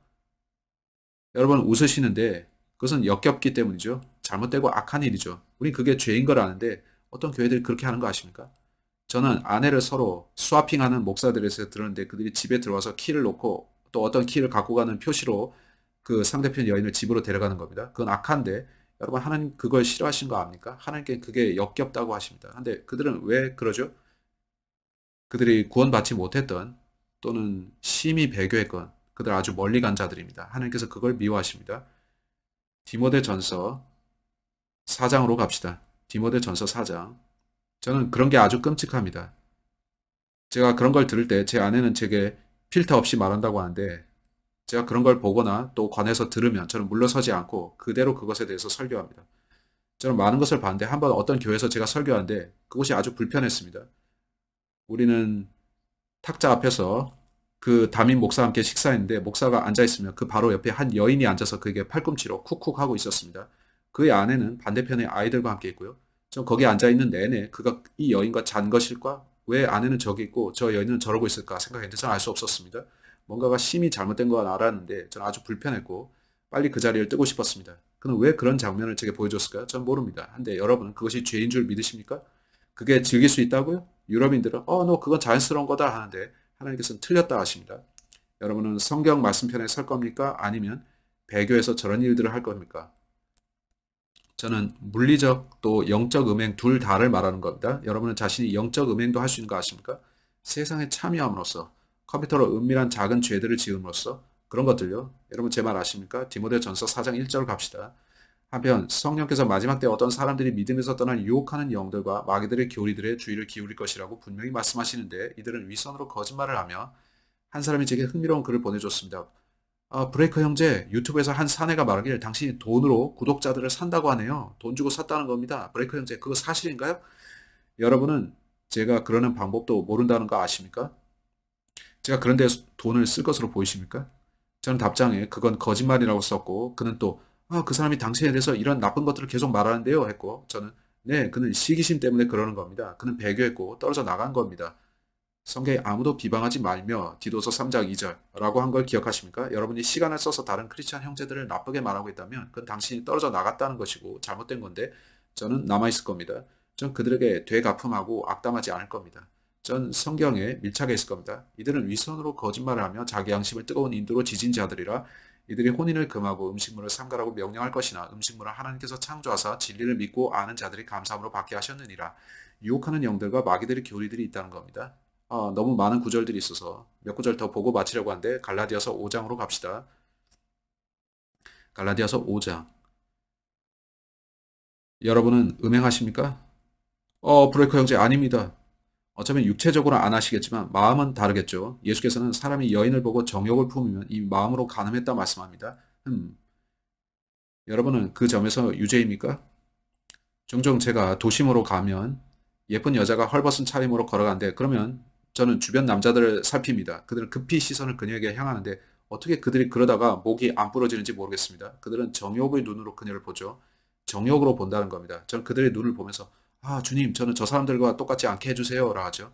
여러분 웃으시는데 그것은 역겹기 때문이죠. 잘못되고 악한 일이죠. 우린 그게 죄인 걸 아는데 어떤 교회들이 그렇게 하는 거 아십니까? 저는 아내를 서로 스와핑하는 목사들에서 들었는데 그들이 집에 들어와서 키를 놓고 또 어떤 키를 갖고 가는 표시로 그 상대편 여인을 집으로 데려가는 겁니다. 그건 악한데 여러분 하나님 그걸 싫어하시는 거 압니까? 하나님께 그게 역겹다고 하십니다. 근데 그들은 왜 그러죠? 그들이 구원받지 못했던 또는 심히 배교했건 그들 아주 멀리 간 자들입니다. 하나님께서 그걸 미워하십니다. 디모데전서 4장으로 갑시다. 디모데전서 4장. 저는 그런 게 아주 끔찍합니다. 제가 그런 걸 들을 때 제 아내는 제게 필터 없이 말한다고 하는데 제가 그런 걸 보거나 또 관해서 들으면 저는 물러서지 않고 그대로 그것에 대해서 설교합니다. 저는 많은 것을 봤는데 한번 어떤 교회에서 제가 설교하는데 그것이 아주 불편했습니다. 우리는 탁자 앞에서 그 담임 목사와 함께 식사했는데 목사가 앉아있으면 그 바로 옆에 한 여인이 앉아서 그에게 팔꿈치로 쿡쿡 하고 있었습니다. 그의 아내는 반대편에 아이들과 함께 있고요. 전 거기 앉아있는 내내 그가 이 여인과 잔 것일까? 왜 아내는 저기 있고 저 여인은 저러고 있을까 생각했는데 저는 알 수 없었습니다. 뭔가가 심히 잘못된 건 알았는데 저는 아주 불편했고 빨리 그 자리를 뜨고 싶었습니다. 그는 왜 그런 장면을 제게 보여줬을까요? 전 모릅니다. 한데 여러분 그것이 죄인 줄 믿으십니까? 그게 즐길 수 있다고요? 유럽인들은 너 그건 자연스러운 거다 하는데 하나님께서는 틀렸다 하십니다. 여러분은 성경 말씀편에 설 겁니까? 아니면 배교에서 저런 일들을 할 겁니까? 저는 물리적 또 영적 음행 둘 다를 말하는 겁니다. 여러분은 자신이 영적 음행도 할 수 있는 거 아십니까? 세상에 참여함으로써 컴퓨터로 은밀한 작은 죄들을 지음으로써 그런 것들요. 여러분 제 말 아십니까? 디모데전서 4장 1절 갑시다. 한편 성령께서 마지막 때 어떤 사람들이 믿음에서 떠난 유혹하는 영들과 마귀들의 교리들의 주의를 기울일 것이라고 분명히 말씀하시는데 이들은 위선으로 거짓말을 하며 한 사람이 제게 흥미로운 글을 보내줬습니다. 브레이커 형제, 유튜브에서 한 사내가 말하길 당신이 돈으로 구독자들을 산다고 하네요. 돈 주고 샀다는 겁니다. 브레이커 형제, 그거 사실인가요? 여러분은 제가 그러는 방법도 모른다는 거 아십니까? 제가 그런 데 돈을 쓸 것으로 보이십니까? 저는 답장에 그건 거짓말이라고 썼고 그는 또 그 사람이 당신에 대해서 이런 나쁜 것들을 계속 말하는데요 했고 저는 네, 그는 시기심 때문에 그러는 겁니다. 그는 배교했고 떨어져 나간 겁니다. 성경에 아무도 비방하지 말며 디도서 3장 2절라고 한 걸 기억하십니까? 여러분이 시간을 써서 다른 크리스찬 형제들을 나쁘게 말하고 있다면 그건 당신이 떨어져 나갔다는 것이고 잘못된 건데 저는 남아있을 겁니다. 전 그들에게 되갚음하고 악담하지 않을 겁니다. 전 성경에 밀착해 있을 겁니다. 이들은 위선으로 거짓말을 하며 자기 양심을 뜨거운 인도로 지진 자들이라 이들이 혼인을 금하고 음식물을 삼가라고 명령할 것이나 음식물을 하나님께서 창조하사 진리를 믿고 아는 자들이 감사함으로 받게 하셨느니라. 유혹하는 영들과 마귀들의 교리들이 있다는 겁니다. 너무 많은 구절들이 있어서 몇 구절 더 보고 마치려고 하는데 갈라디아서 5장으로 갑시다. 갈라디아서 5장. 여러분은 음행하십니까? 브레이커 형제 아닙니다. 어쩌면 육체적으로 안 하시겠지만 마음은 다르겠죠. 예수께서는 사람이 여인을 보고 정욕을 품으면 이 마음으로 간음했다 말씀합니다. 여러분은 그 점에서 유죄입니까? 종종 제가 도심으로 가면 예쁜 여자가 헐벗은 차림으로 걸어가는데 그러면 저는 주변 남자들을 살핍니다. 그들은 급히 시선을 그녀에게 향하는데 어떻게 그들이 그러다가 목이 안 부러지는지 모르겠습니다. 그들은 정욕의 눈으로 그녀를 보죠. 정욕으로 본다는 겁니다. 저는 그들의 눈을 보면서 주님, 저는 저 사람들과 똑같지 않게 해주세요. 라 하죠.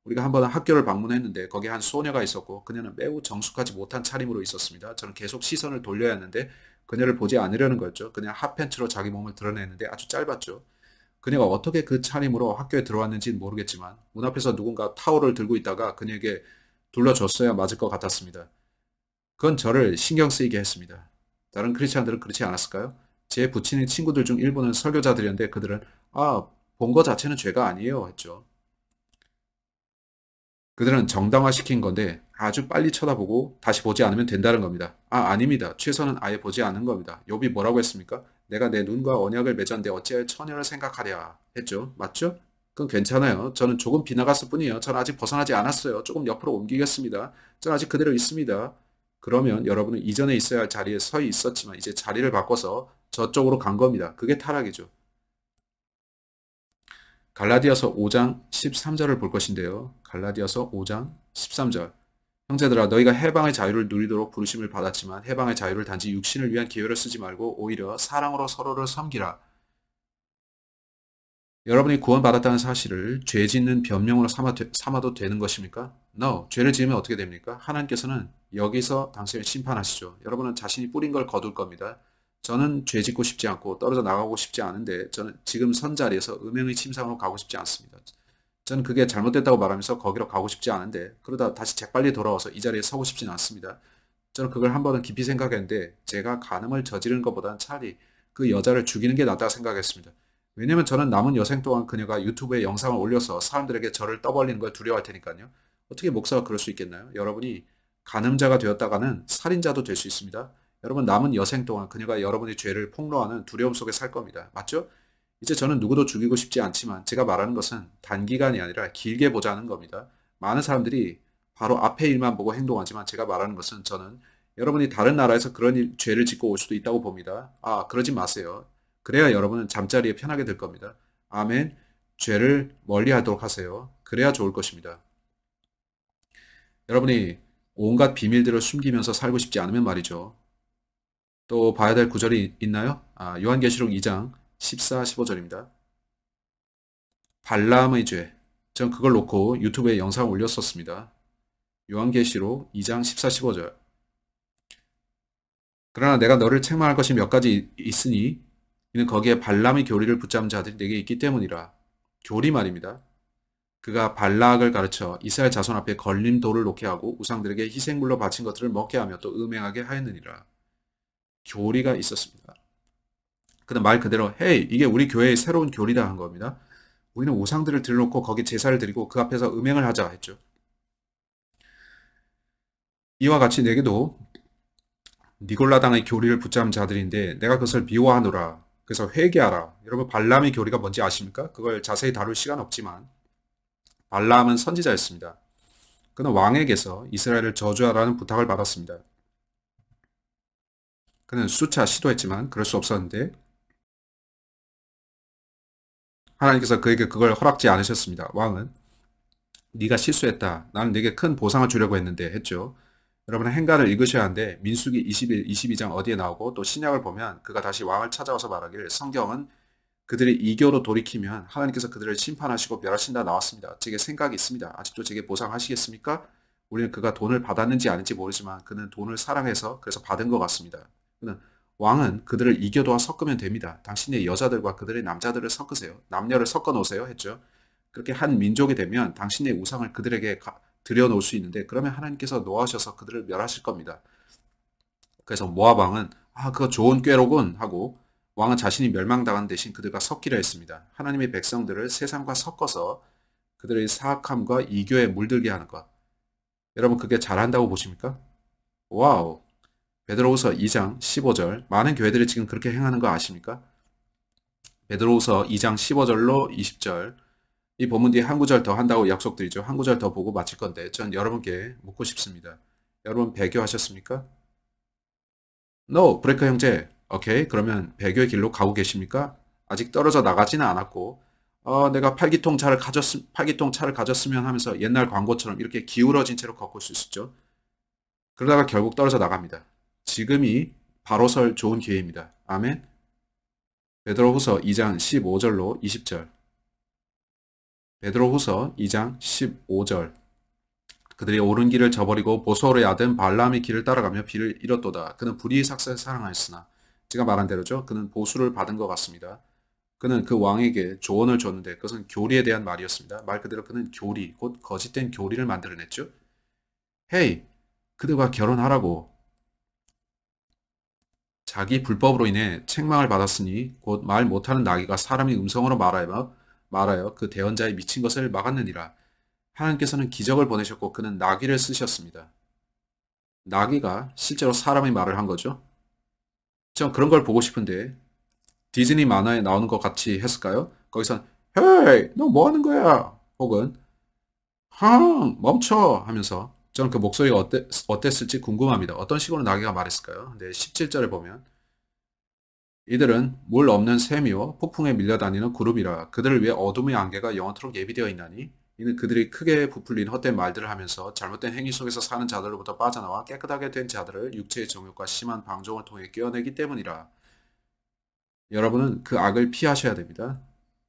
우리가 한 번 학교를 방문했는데 거기에 한 소녀가 있었고 그녀는 매우 정숙하지 못한 차림으로 있었습니다. 저는 계속 시선을 돌려야 했는데 그녀를 보지 않으려는 거였죠. 그냥 핫팬츠로 자기 몸을 드러냈는데 아주 짧았죠. 그녀가 어떻게 그 차림으로 학교에 들어왔는지는 모르겠지만 문 앞에서 누군가 타올을 들고 있다가 그녀에게 둘러줬어야 맞을 것 같았습니다. 그건 저를 신경 쓰이게 했습니다. 다른 크리스찬들은 그렇지 않았을까요? 제 부친의 친구들 중 일부는 설교자들이었는데 그들은 본 거 자체는 죄가 아니에요 했죠. 그들은 정당화시킨 건데 아주 빨리 쳐다보고 다시 보지 않으면 된다는 겁니다. 아닙니다. 최선은 아예 보지 않는 겁니다. 욥이 뭐라고 했습니까? 내가 내 눈과 언약을 맺었는데 어찌하여 처녀를 생각하랴 했죠. 맞죠? 그건 괜찮아요. 저는 조금 빗나갔을 뿐이에요. 저는 아직 벗어나지 않았어요. 조금 옆으로 옮기겠습니다. 저는 아직 그대로 있습니다. 그러면 여러분은 이전에 있어야 할 자리에 서 있었지만 이제 자리를 바꿔서 저쪽으로 간 겁니다. 그게 타락이죠. 갈라디아서 5장 13절을 볼 것인데요. 갈라디아서 5장 13절. 형제들아 너희가 해방의 자유를 누리도록 부르심을 받았지만 해방의 자유를 단지 육신을 위한 기회로 쓰지 말고 오히려 사랑으로 서로를 섬기라. 여러분이 구원받았다는 사실을 죄 짓는 변명으로 삼아도 되는 것입니까? No. 죄를 지으면 어떻게 됩니까? 하나님께서는 여기서 당신을 심판하시죠. 여러분은 자신이 뿌린 걸 거둘 겁니다. 저는 죄 짓고 싶지 않고 떨어져 나가고 싶지 않은데 저는 지금 선 자리에서 음행의 침상으로 가고 싶지 않습니다. 저는 그게 잘못됐다고 말하면서 거기로 가고 싶지 않은데 그러다 다시 재빨리 돌아와서 이 자리에 서고 싶지는 않습니다. 저는 그걸 한 번은 깊이 생각했는데 제가 간음을 저지르는 것보다는 차라리 그 여자를 죽이는 게 낫다고 생각했습니다. 왜냐면 저는 남은 여생 동안 그녀가 유튜브에 영상을 올려서 사람들에게 저를 떠벌리는 걸 두려워할 테니까요. 어떻게 목사가 그럴 수 있겠나요? 여러분이 간음자가 되었다가는 살인자도 될 수 있습니다. 여러분 남은 여생 동안 그녀가 여러분의 죄를 폭로하는 두려움 속에 살 겁니다. 맞죠? 이제 저는 누구도 죽이고 싶지 않지만 제가 말하는 것은 단기간이 아니라 길게 보자는 겁니다. 많은 사람들이 바로 앞의 일만 보고 행동하지만 제가 말하는 것은 저는 여러분이 다른 나라에서 그런 죄를 짓고 올 수도 있다고 봅니다. 그러지 마세요. 그래야 여러분은 잠자리에 편하게 될 겁니다. 아멘. 죄를 멀리 하도록 하세요. 그래야 좋을 것입니다. 여러분이 온갖 비밀들을 숨기면서 살고 싶지 않으면 말이죠. 또 봐야 될 구절이 있나요? 요한계시록 2장 14, 15절입니다. 발람의 죄. 전 그걸 놓고 유튜브에 영상을 올렸었습니다. 요한계시록 2장 14, 15절. 그러나 내가 너를 책망할 것이 몇 가지 있으니 이는 거기에 발람의 교리를 붙잡은 자들이 내게 있기 때문이라. 교리 말입니다. 그가 발락을 가르쳐 이스라엘 자손 앞에 걸림돌을 놓게 하고 우상들에게 희생물로 바친 것들을 먹게 하며 또 음행하게 하였느니라. 교리가 있었습니다. 그는 말 그대로 헤이 이게 우리 교회의 새로운 교리다 한 겁니다. 우리는 우상들을 들여놓고 거기 제사를 드리고 그 앞에서 음행을 하자 했죠. 이와 같이 내게도 니골라당의 교리를 붙잡은 자들인데 내가 그것을 미워하노라. 그래서 회개하라. 여러분 발람의 교리가 뭔지 아십니까? 그걸 자세히 다룰 시간 없지만 발람은 선지자였습니다. 그는 왕에게서 이스라엘을 저주하라는 부탁을 받았습니다. 그는 수차 시도했지만 그럴 수 없었는데 하나님께서 그에게 그걸 허락지 않으셨습니다. 왕은 네가 실수했다. 나는 네게 큰 보상을 주려고 했는데 했죠. 여러분은 행간을 읽으셔야 하는데 민수기 21, 22장 어디에 나오고 또 신약을 보면 그가 다시 왕을 찾아와서 말하길 성경은 그들이 이교로 돌이키면 하나님께서 그들을 심판하시고 멸하신다 나왔습니다. 제게 생각이 있습니다. 아직도 제게 보상하시겠습니까? 우리는 그가 돈을 받았는지 아닌지 모르지만 그는 돈을 사랑해서 그래서 받은 것 같습니다. 그는 왕은 그들을 이교도와 섞으면 됩니다. 당신의 여자들과 그들의 남자들을 섞으세요. 남녀를 섞어 놓으세요 했죠. 그렇게 한 민족이 되면 당신의 우상을 그들에게 들여놓을 수 있는데 그러면 하나님께서 노하셔서 그들을 멸하실 겁니다. 그래서 모압 왕은 그거 좋은 꾀로군 하고 왕은 자신이 멸망당한 대신 그들과 섞기로 했습니다. 하나님의 백성들을 세상과 섞어서 그들의 사악함과 이교에 물들게 하는 것. 여러분 그게 잘한다고 보십니까? 와우. 베드로후서 2장 15절. 많은 교회들이 지금 그렇게 행하는 거 아십니까? 베드로후서 2장 15절로 20절. 이 본문 뒤에 한 구절 더 한다고 약속드리죠. 한 구절 더 보고 마칠 건데 전 여러분께 묻고 싶습니다. 여러분 배교하셨습니까? No, 브레이커 형제. 오케이, 그러면 배교의 길로 가고 계십니까? 아직 떨어져 나가지는 않았고 내가 팔기통 차를 가졌으면 하면서 옛날 광고처럼 이렇게 기울어진 채로 걷고 있을 수 있죠. 그러다가 결국 떨어져 나갑니다. 지금이 바로 설 좋은 기회입니다. 아멘. 베드로후서 2장 15절로 20절. 베드로후서 2장 15절. 그들이 옳은 길을 저버리고 보소르의 아들 발람의 길을 따라가며 비를 잃었도다. 그는 불의의 삭사를 사랑하였으나 제가 말한 대로죠. 그는 보수를 받은 것 같습니다. 그는 그 왕에게 조언을 줬는데 그것은 교리에 대한 말이었습니다. 말 그대로 그는 교리, 곧 거짓된 교리를 만들어냈죠. 헤이, 그들과 결혼하라고. 자기 불법으로 인해 책망을 받았으니 곧 말 못하는 나귀가 사람의 음성으로 말하여 그 대언자의 미친 것을 막았느니라. 하나님께서는 기적을 보내셨고 그는 나귀를 쓰셨습니다. 나귀가 실제로 사람의 말을 한 거죠. 전 그런 걸 보고 싶은데 디즈니 만화에 나오는 것 같이 했을까요? 거기선 헤이 너 뭐 하는 거야? 혹은 멈춰 하면서 저는 그 목소리가 어땠을지 궁금합니다. 어떤 식으로 나귀가 말했을까요? 근데 17절에 보면 이들은 물 없는 샘이요 폭풍에 밀려다니는 구름이라 그들을 위해 어둠의 안개가 영원토록 예비되어 있나니 이는 그들이 크게 부풀린 헛된 말들을 하면서 잘못된 행위 속에서 사는 자들로부터 빠져나와 깨끗하게 된 자들을 육체의 정욕과 심한 방종을 통해 깨어내기 때문이라. 여러분은 그 악을 피하셔야 됩니다.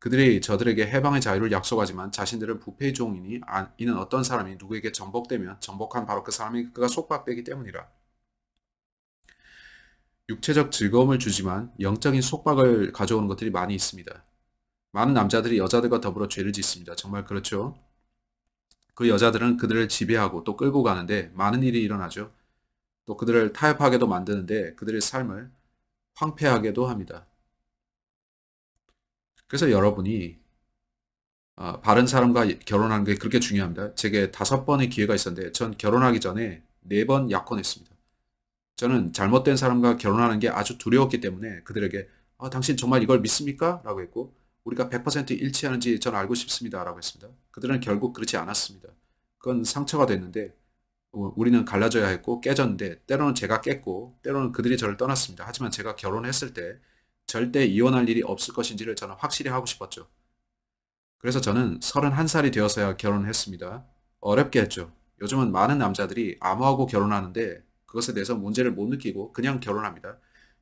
그들이 저들에게 해방의 자유를 약속하지만 자신들은 부패의 종이니 이는 어떤 사람이 누구에게 정복되면 정복한 바로 그 사람이 그가 속박되기 때문이라. 육체적 즐거움을 주지만 영적인 속박을 가져오는 것들이 많이 있습니다. 많은 남자들이 여자들과 더불어 죄를 짓습니다. 정말 그렇죠? 그 여자들은 그들을 지배하고 또 끌고 가는데 많은 일이 일어나죠. 또 그들을 타협하게도 만드는데 그들의 삶을 황폐하게도 합니다. 그래서 여러분이 바른 사람과 결혼하는 게 그렇게 중요합니다. 제게 5번의 기회가 있었는데 전 결혼하기 전에 4번 약혼했습니다. 저는 잘못된 사람과 결혼하는 게 아주 두려웠기 때문에 그들에게 당신 정말 이걸 믿습니까? 라고 했고 우리가 100% 일치하는지 전 알고 싶습니다. 라고 했습니다. 그들은 결국 그렇지 않았습니다. 그건 상처가 됐는데 우리는 갈라져야 했고 깨졌는데 때로는 제가 깼고 때로는 그들이 저를 떠났습니다. 하지만 제가 결혼했을 때 절대 이혼할 일이 없을 것인지를 저는 확실히 하고 싶었죠. 그래서 저는 31살이 되어서야 결혼을 했습니다. 어렵게 했죠. 요즘은 많은 남자들이 암호하고 결혼하는데 그것에 대해서 문제를 못 느끼고 그냥 결혼합니다.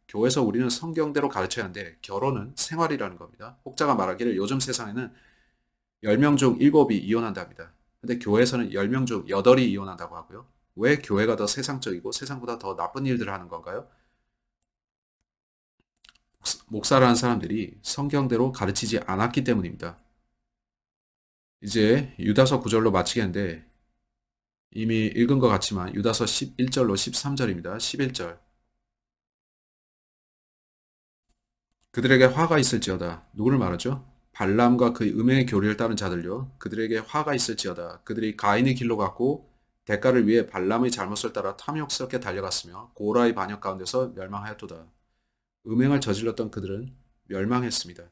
교회에서 우리는 성경대로 가르쳐야 하는데 결혼은 생활이라는 겁니다. 혹자가 말하기를 요즘 세상에는 10명 중 7이 이혼한답니다. 근데 교회에서는 10명 중 8이 이혼한다고 하고요. 왜 교회가 더 세상적이고 세상보다 더 나쁜 일들을 하는 건가요? 목사라는 사람들이 성경대로 가르치지 않았기 때문입니다. 이제 유다서 9절로 마치겠는데 이미 읽은 것 같지만 유다서 11절로 13절입니다. 11절. 그들에게 화가 있을지어다. 누구를 말하죠? 발람과 그의 음행의 교리를 따른 자들요. 그들에게 화가 있을지어다. 그들이 가인의 길로 갔고 대가를 위해 발람의 잘못을 따라 탐욕스럽게 달려갔으며 고라의 반역 가운데서 멸망하였도다. 음행을 저질렀던 그들은 멸망했습니다.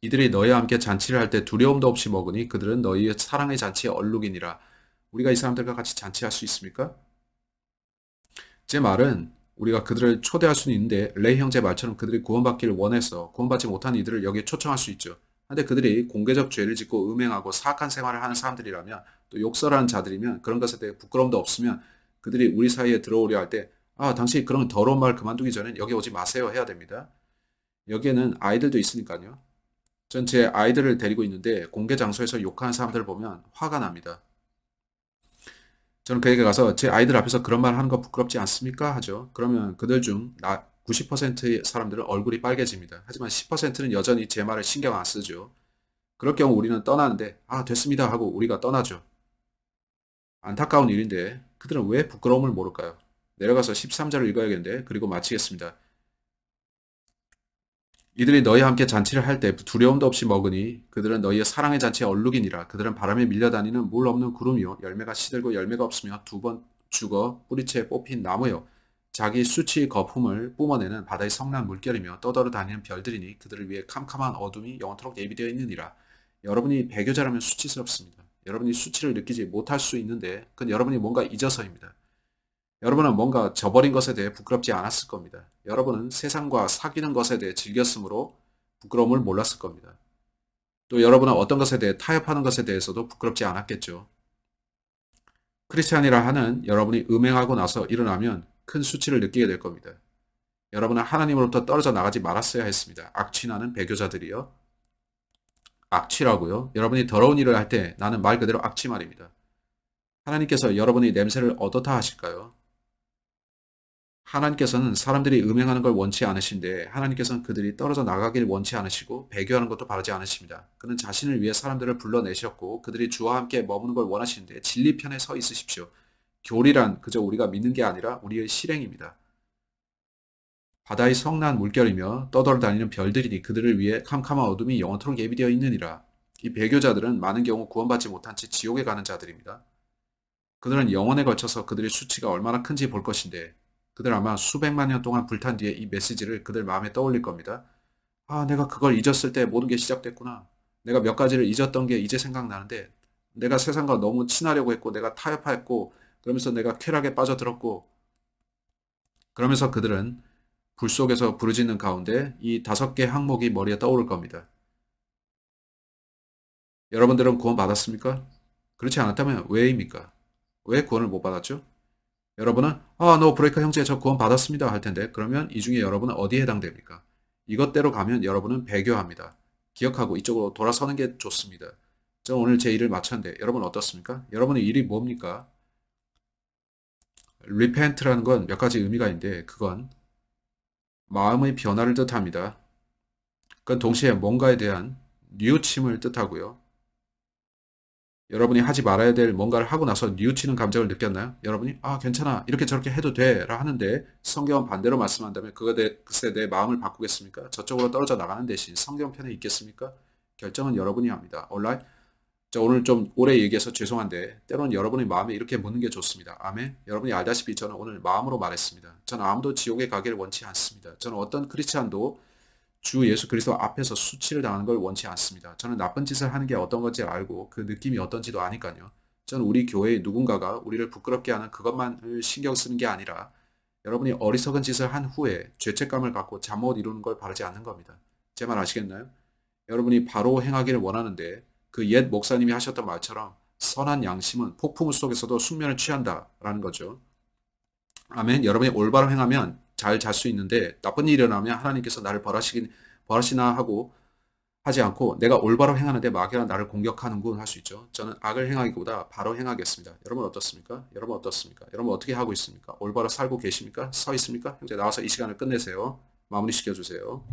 이들이 너희와 함께 잔치를 할 때 두려움도 없이 먹으니 그들은 너희의 사랑의 잔치에 얼룩이니라. 우리가 이 사람들과 같이 잔치할 수 있습니까? 제 말은 우리가 그들을 초대할 수는 있는데 레이 형제 말처럼 그들이 구원받기를 원해서 구원받지 못한 이들을 여기에 초청할 수 있죠. 근데 그들이 공개적 죄를 짓고 음행하고 사악한 생활을 하는 사람들이라면 또 욕설하는 자들이면 그런 것에 대해 부끄러움도 없으면 그들이 우리 사이에 들어오려 할 때 당신 그런 더러운 말 그만두기 전에 여기 오지 마세요 해야 됩니다. 여기에는 아이들도 있으니까요. 전 제 아이들을 데리고 있는데 공개 장소에서 욕하는 사람들을 보면 화가 납니다. 저는 그에게 가서 제 아이들 앞에서 그런 말 하는 거 부끄럽지 않습니까? 하죠. 그러면 그들 중 90%의 사람들은 얼굴이 빨개집니다. 하지만 10%는 여전히 제 말을 신경 안 쓰죠. 그럴 경우 우리는 떠나는데 됐습니다 하고 우리가 떠나죠. 안타까운 일인데 그들은 왜 부끄러움을 모를까요? 내려가서 13절을 읽어야겠는데 그리고 마치겠습니다. 이들이 너희와 함께 잔치를 할 때 두려움도 없이 먹으니 그들은 너희의 사랑의 잔치에 얼룩이니라. 그들은 바람에 밀려다니는 물 없는 구름이요 열매가 시들고 열매가 없으며 2번 죽어 뿌리채 뽑힌 나무요 자기 수치의 거품을 뿜어내는 바다의 성난 물결이며 떠돌아 다니는 별들이니 그들을 위해 캄캄한 어둠이 영원토록 예비되어 있느니라. 여러분이 배교자라면 수치스럽습니다. 여러분이 수치를 느끼지 못할 수 있는데 그건 여러분이 뭔가 잊어서입니다. 여러분은 뭔가 저버린 것에 대해 부끄럽지 않았을 겁니다. 여러분은 세상과 사귀는 것에 대해 즐겼으므로 부끄러움을 몰랐을 겁니다. 또 여러분은 어떤 것에 대해 타협하는 것에 대해서도 부끄럽지 않았겠죠. 크리스찬이라 하는 여러분이 음행하고 나서 일어나면 큰 수치를 느끼게 될 겁니다. 여러분은 하나님으로부터 떨어져 나가지 말았어야 했습니다. 악취나는 배교자들이요. 악취라고요? 여러분이 더러운 일을 할 때 나는 말 그대로 악취 말입니다. 하나님께서 여러분의 냄새를 어떻다 하실까요? 하나님께서는 사람들이 음행하는 걸 원치 않으신데 하나님께서는 그들이 떨어져 나가길 원치 않으시고 배교하는 것도 바라지 않으십니다. 그는 자신을 위해 사람들을 불러내셨고 그들이 주와 함께 머무는 걸 원하시는데 진리 편에 서 있으십시오. 교리란 그저 우리가 믿는 게 아니라 우리의 실행입니다. 바다의 성난 물결이며 떠돌아다니는 별들이니 그들을 위해 캄캄한 어둠이 영원토록 예비되어 있느니라. 이 배교자들은 많은 경우 구원받지 못한 채 지옥에 가는 자들입니다. 그들은 영원에 걸쳐서 그들의 수치가 얼마나 큰지 볼 것인데 그들 아마 수백만 년 동안 불탄 뒤에 이 메시지를 그들 마음에 떠올릴 겁니다. 내가 그걸 잊었을 때 모든 게 시작됐구나. 내가 몇 가지를 잊었던 게 이제 생각나는데 내가 세상과 너무 친하려고 했고 내가 타협했고 그러면서 내가 쾌락에 빠져들었고 그러면서 그들은 불 속에서 부르짖는 가운데 이 5개 항목이 머리에 떠오를 겁니다. 여러분들은 구원 받았습니까? 그렇지 않았다면 왜입니까? 왜 구원을 못 받았죠? 여러분은 너 브레이커 형제 저 구원 받았습니다 할 텐데 그러면 이 중에 여러분은 어디에 해당됩니까? 이것대로 가면 여러분은 배교합니다. 기억하고 이쪽으로 돌아서는 게 좋습니다. 저는 오늘 제 일을 마쳤는데 여러분 어떻습니까? 여러분의 일이 뭡니까? repent라는 건 몇 가지 의미가 있는데 그건 마음의 변화를 뜻합니다. 그건 동시에 뭔가에 대한 뉘우침을 뜻하고요. 여러분이 하지 말아야 될 뭔가를 하고 나서 뉘우치는 감정을 느꼈나요? 여러분이 괜찮아 이렇게 저렇게 해도 돼 라 하는데 성경은 반대로 말씀한다면 글쎄 내 마음을 바꾸겠습니까? 저쪽으로 떨어져 나가는 대신 성경 편에 있겠습니까? 결정은 여러분이 합니다. alright? 자, 오늘 좀 오래 얘기해서 죄송한데 때로는 여러분의 마음에 이렇게 묻는 게 좋습니다. 아멘. 여러분이 알다시피 저는 오늘 마음으로 말했습니다. 저는 아무도 지옥에 가기를 원치 않습니다. 저는 어떤 크리스찬도 주 예수 그리스도 앞에서 수치를 당하는 걸 원치 않습니다. 저는 나쁜 짓을 하는 게 어떤 건지 알고 그 느낌이 어떤지도 아니까요. 저는 우리 교회에 누군가가 우리를 부끄럽게 하는 그것만을 신경 쓰는 게 아니라 여러분이 어리석은 짓을 한 후에 죄책감을 갖고 잠못 이루는 걸 바라지 않는 겁니다. 제 말 아시겠나요? 여러분이 바로 행하기를 원하는데 그 옛 목사님이 하셨던 말처럼 선한 양심은 폭풍 속에서도 숙면을 취한다라는 거죠. 아멘. 여러분이 올바로 행하면 잘 잘 수 있는데 나쁜 일이 일어나면 하나님께서 나를 벌하시나 하고 하지 않고 내가 올바로 행하는데 마귀가 나를 공격하는군 할 수 있죠. 저는 악을 행하기보다 바로 행하겠습니다. 여러분 어떻습니까? 여러분 어떻습니까? 여러분 어떻게 하고 있습니까? 올바로 살고 계십니까? 서 있습니까? 형제 나와서 이 시간을 끝내세요. 마무리 시켜주세요.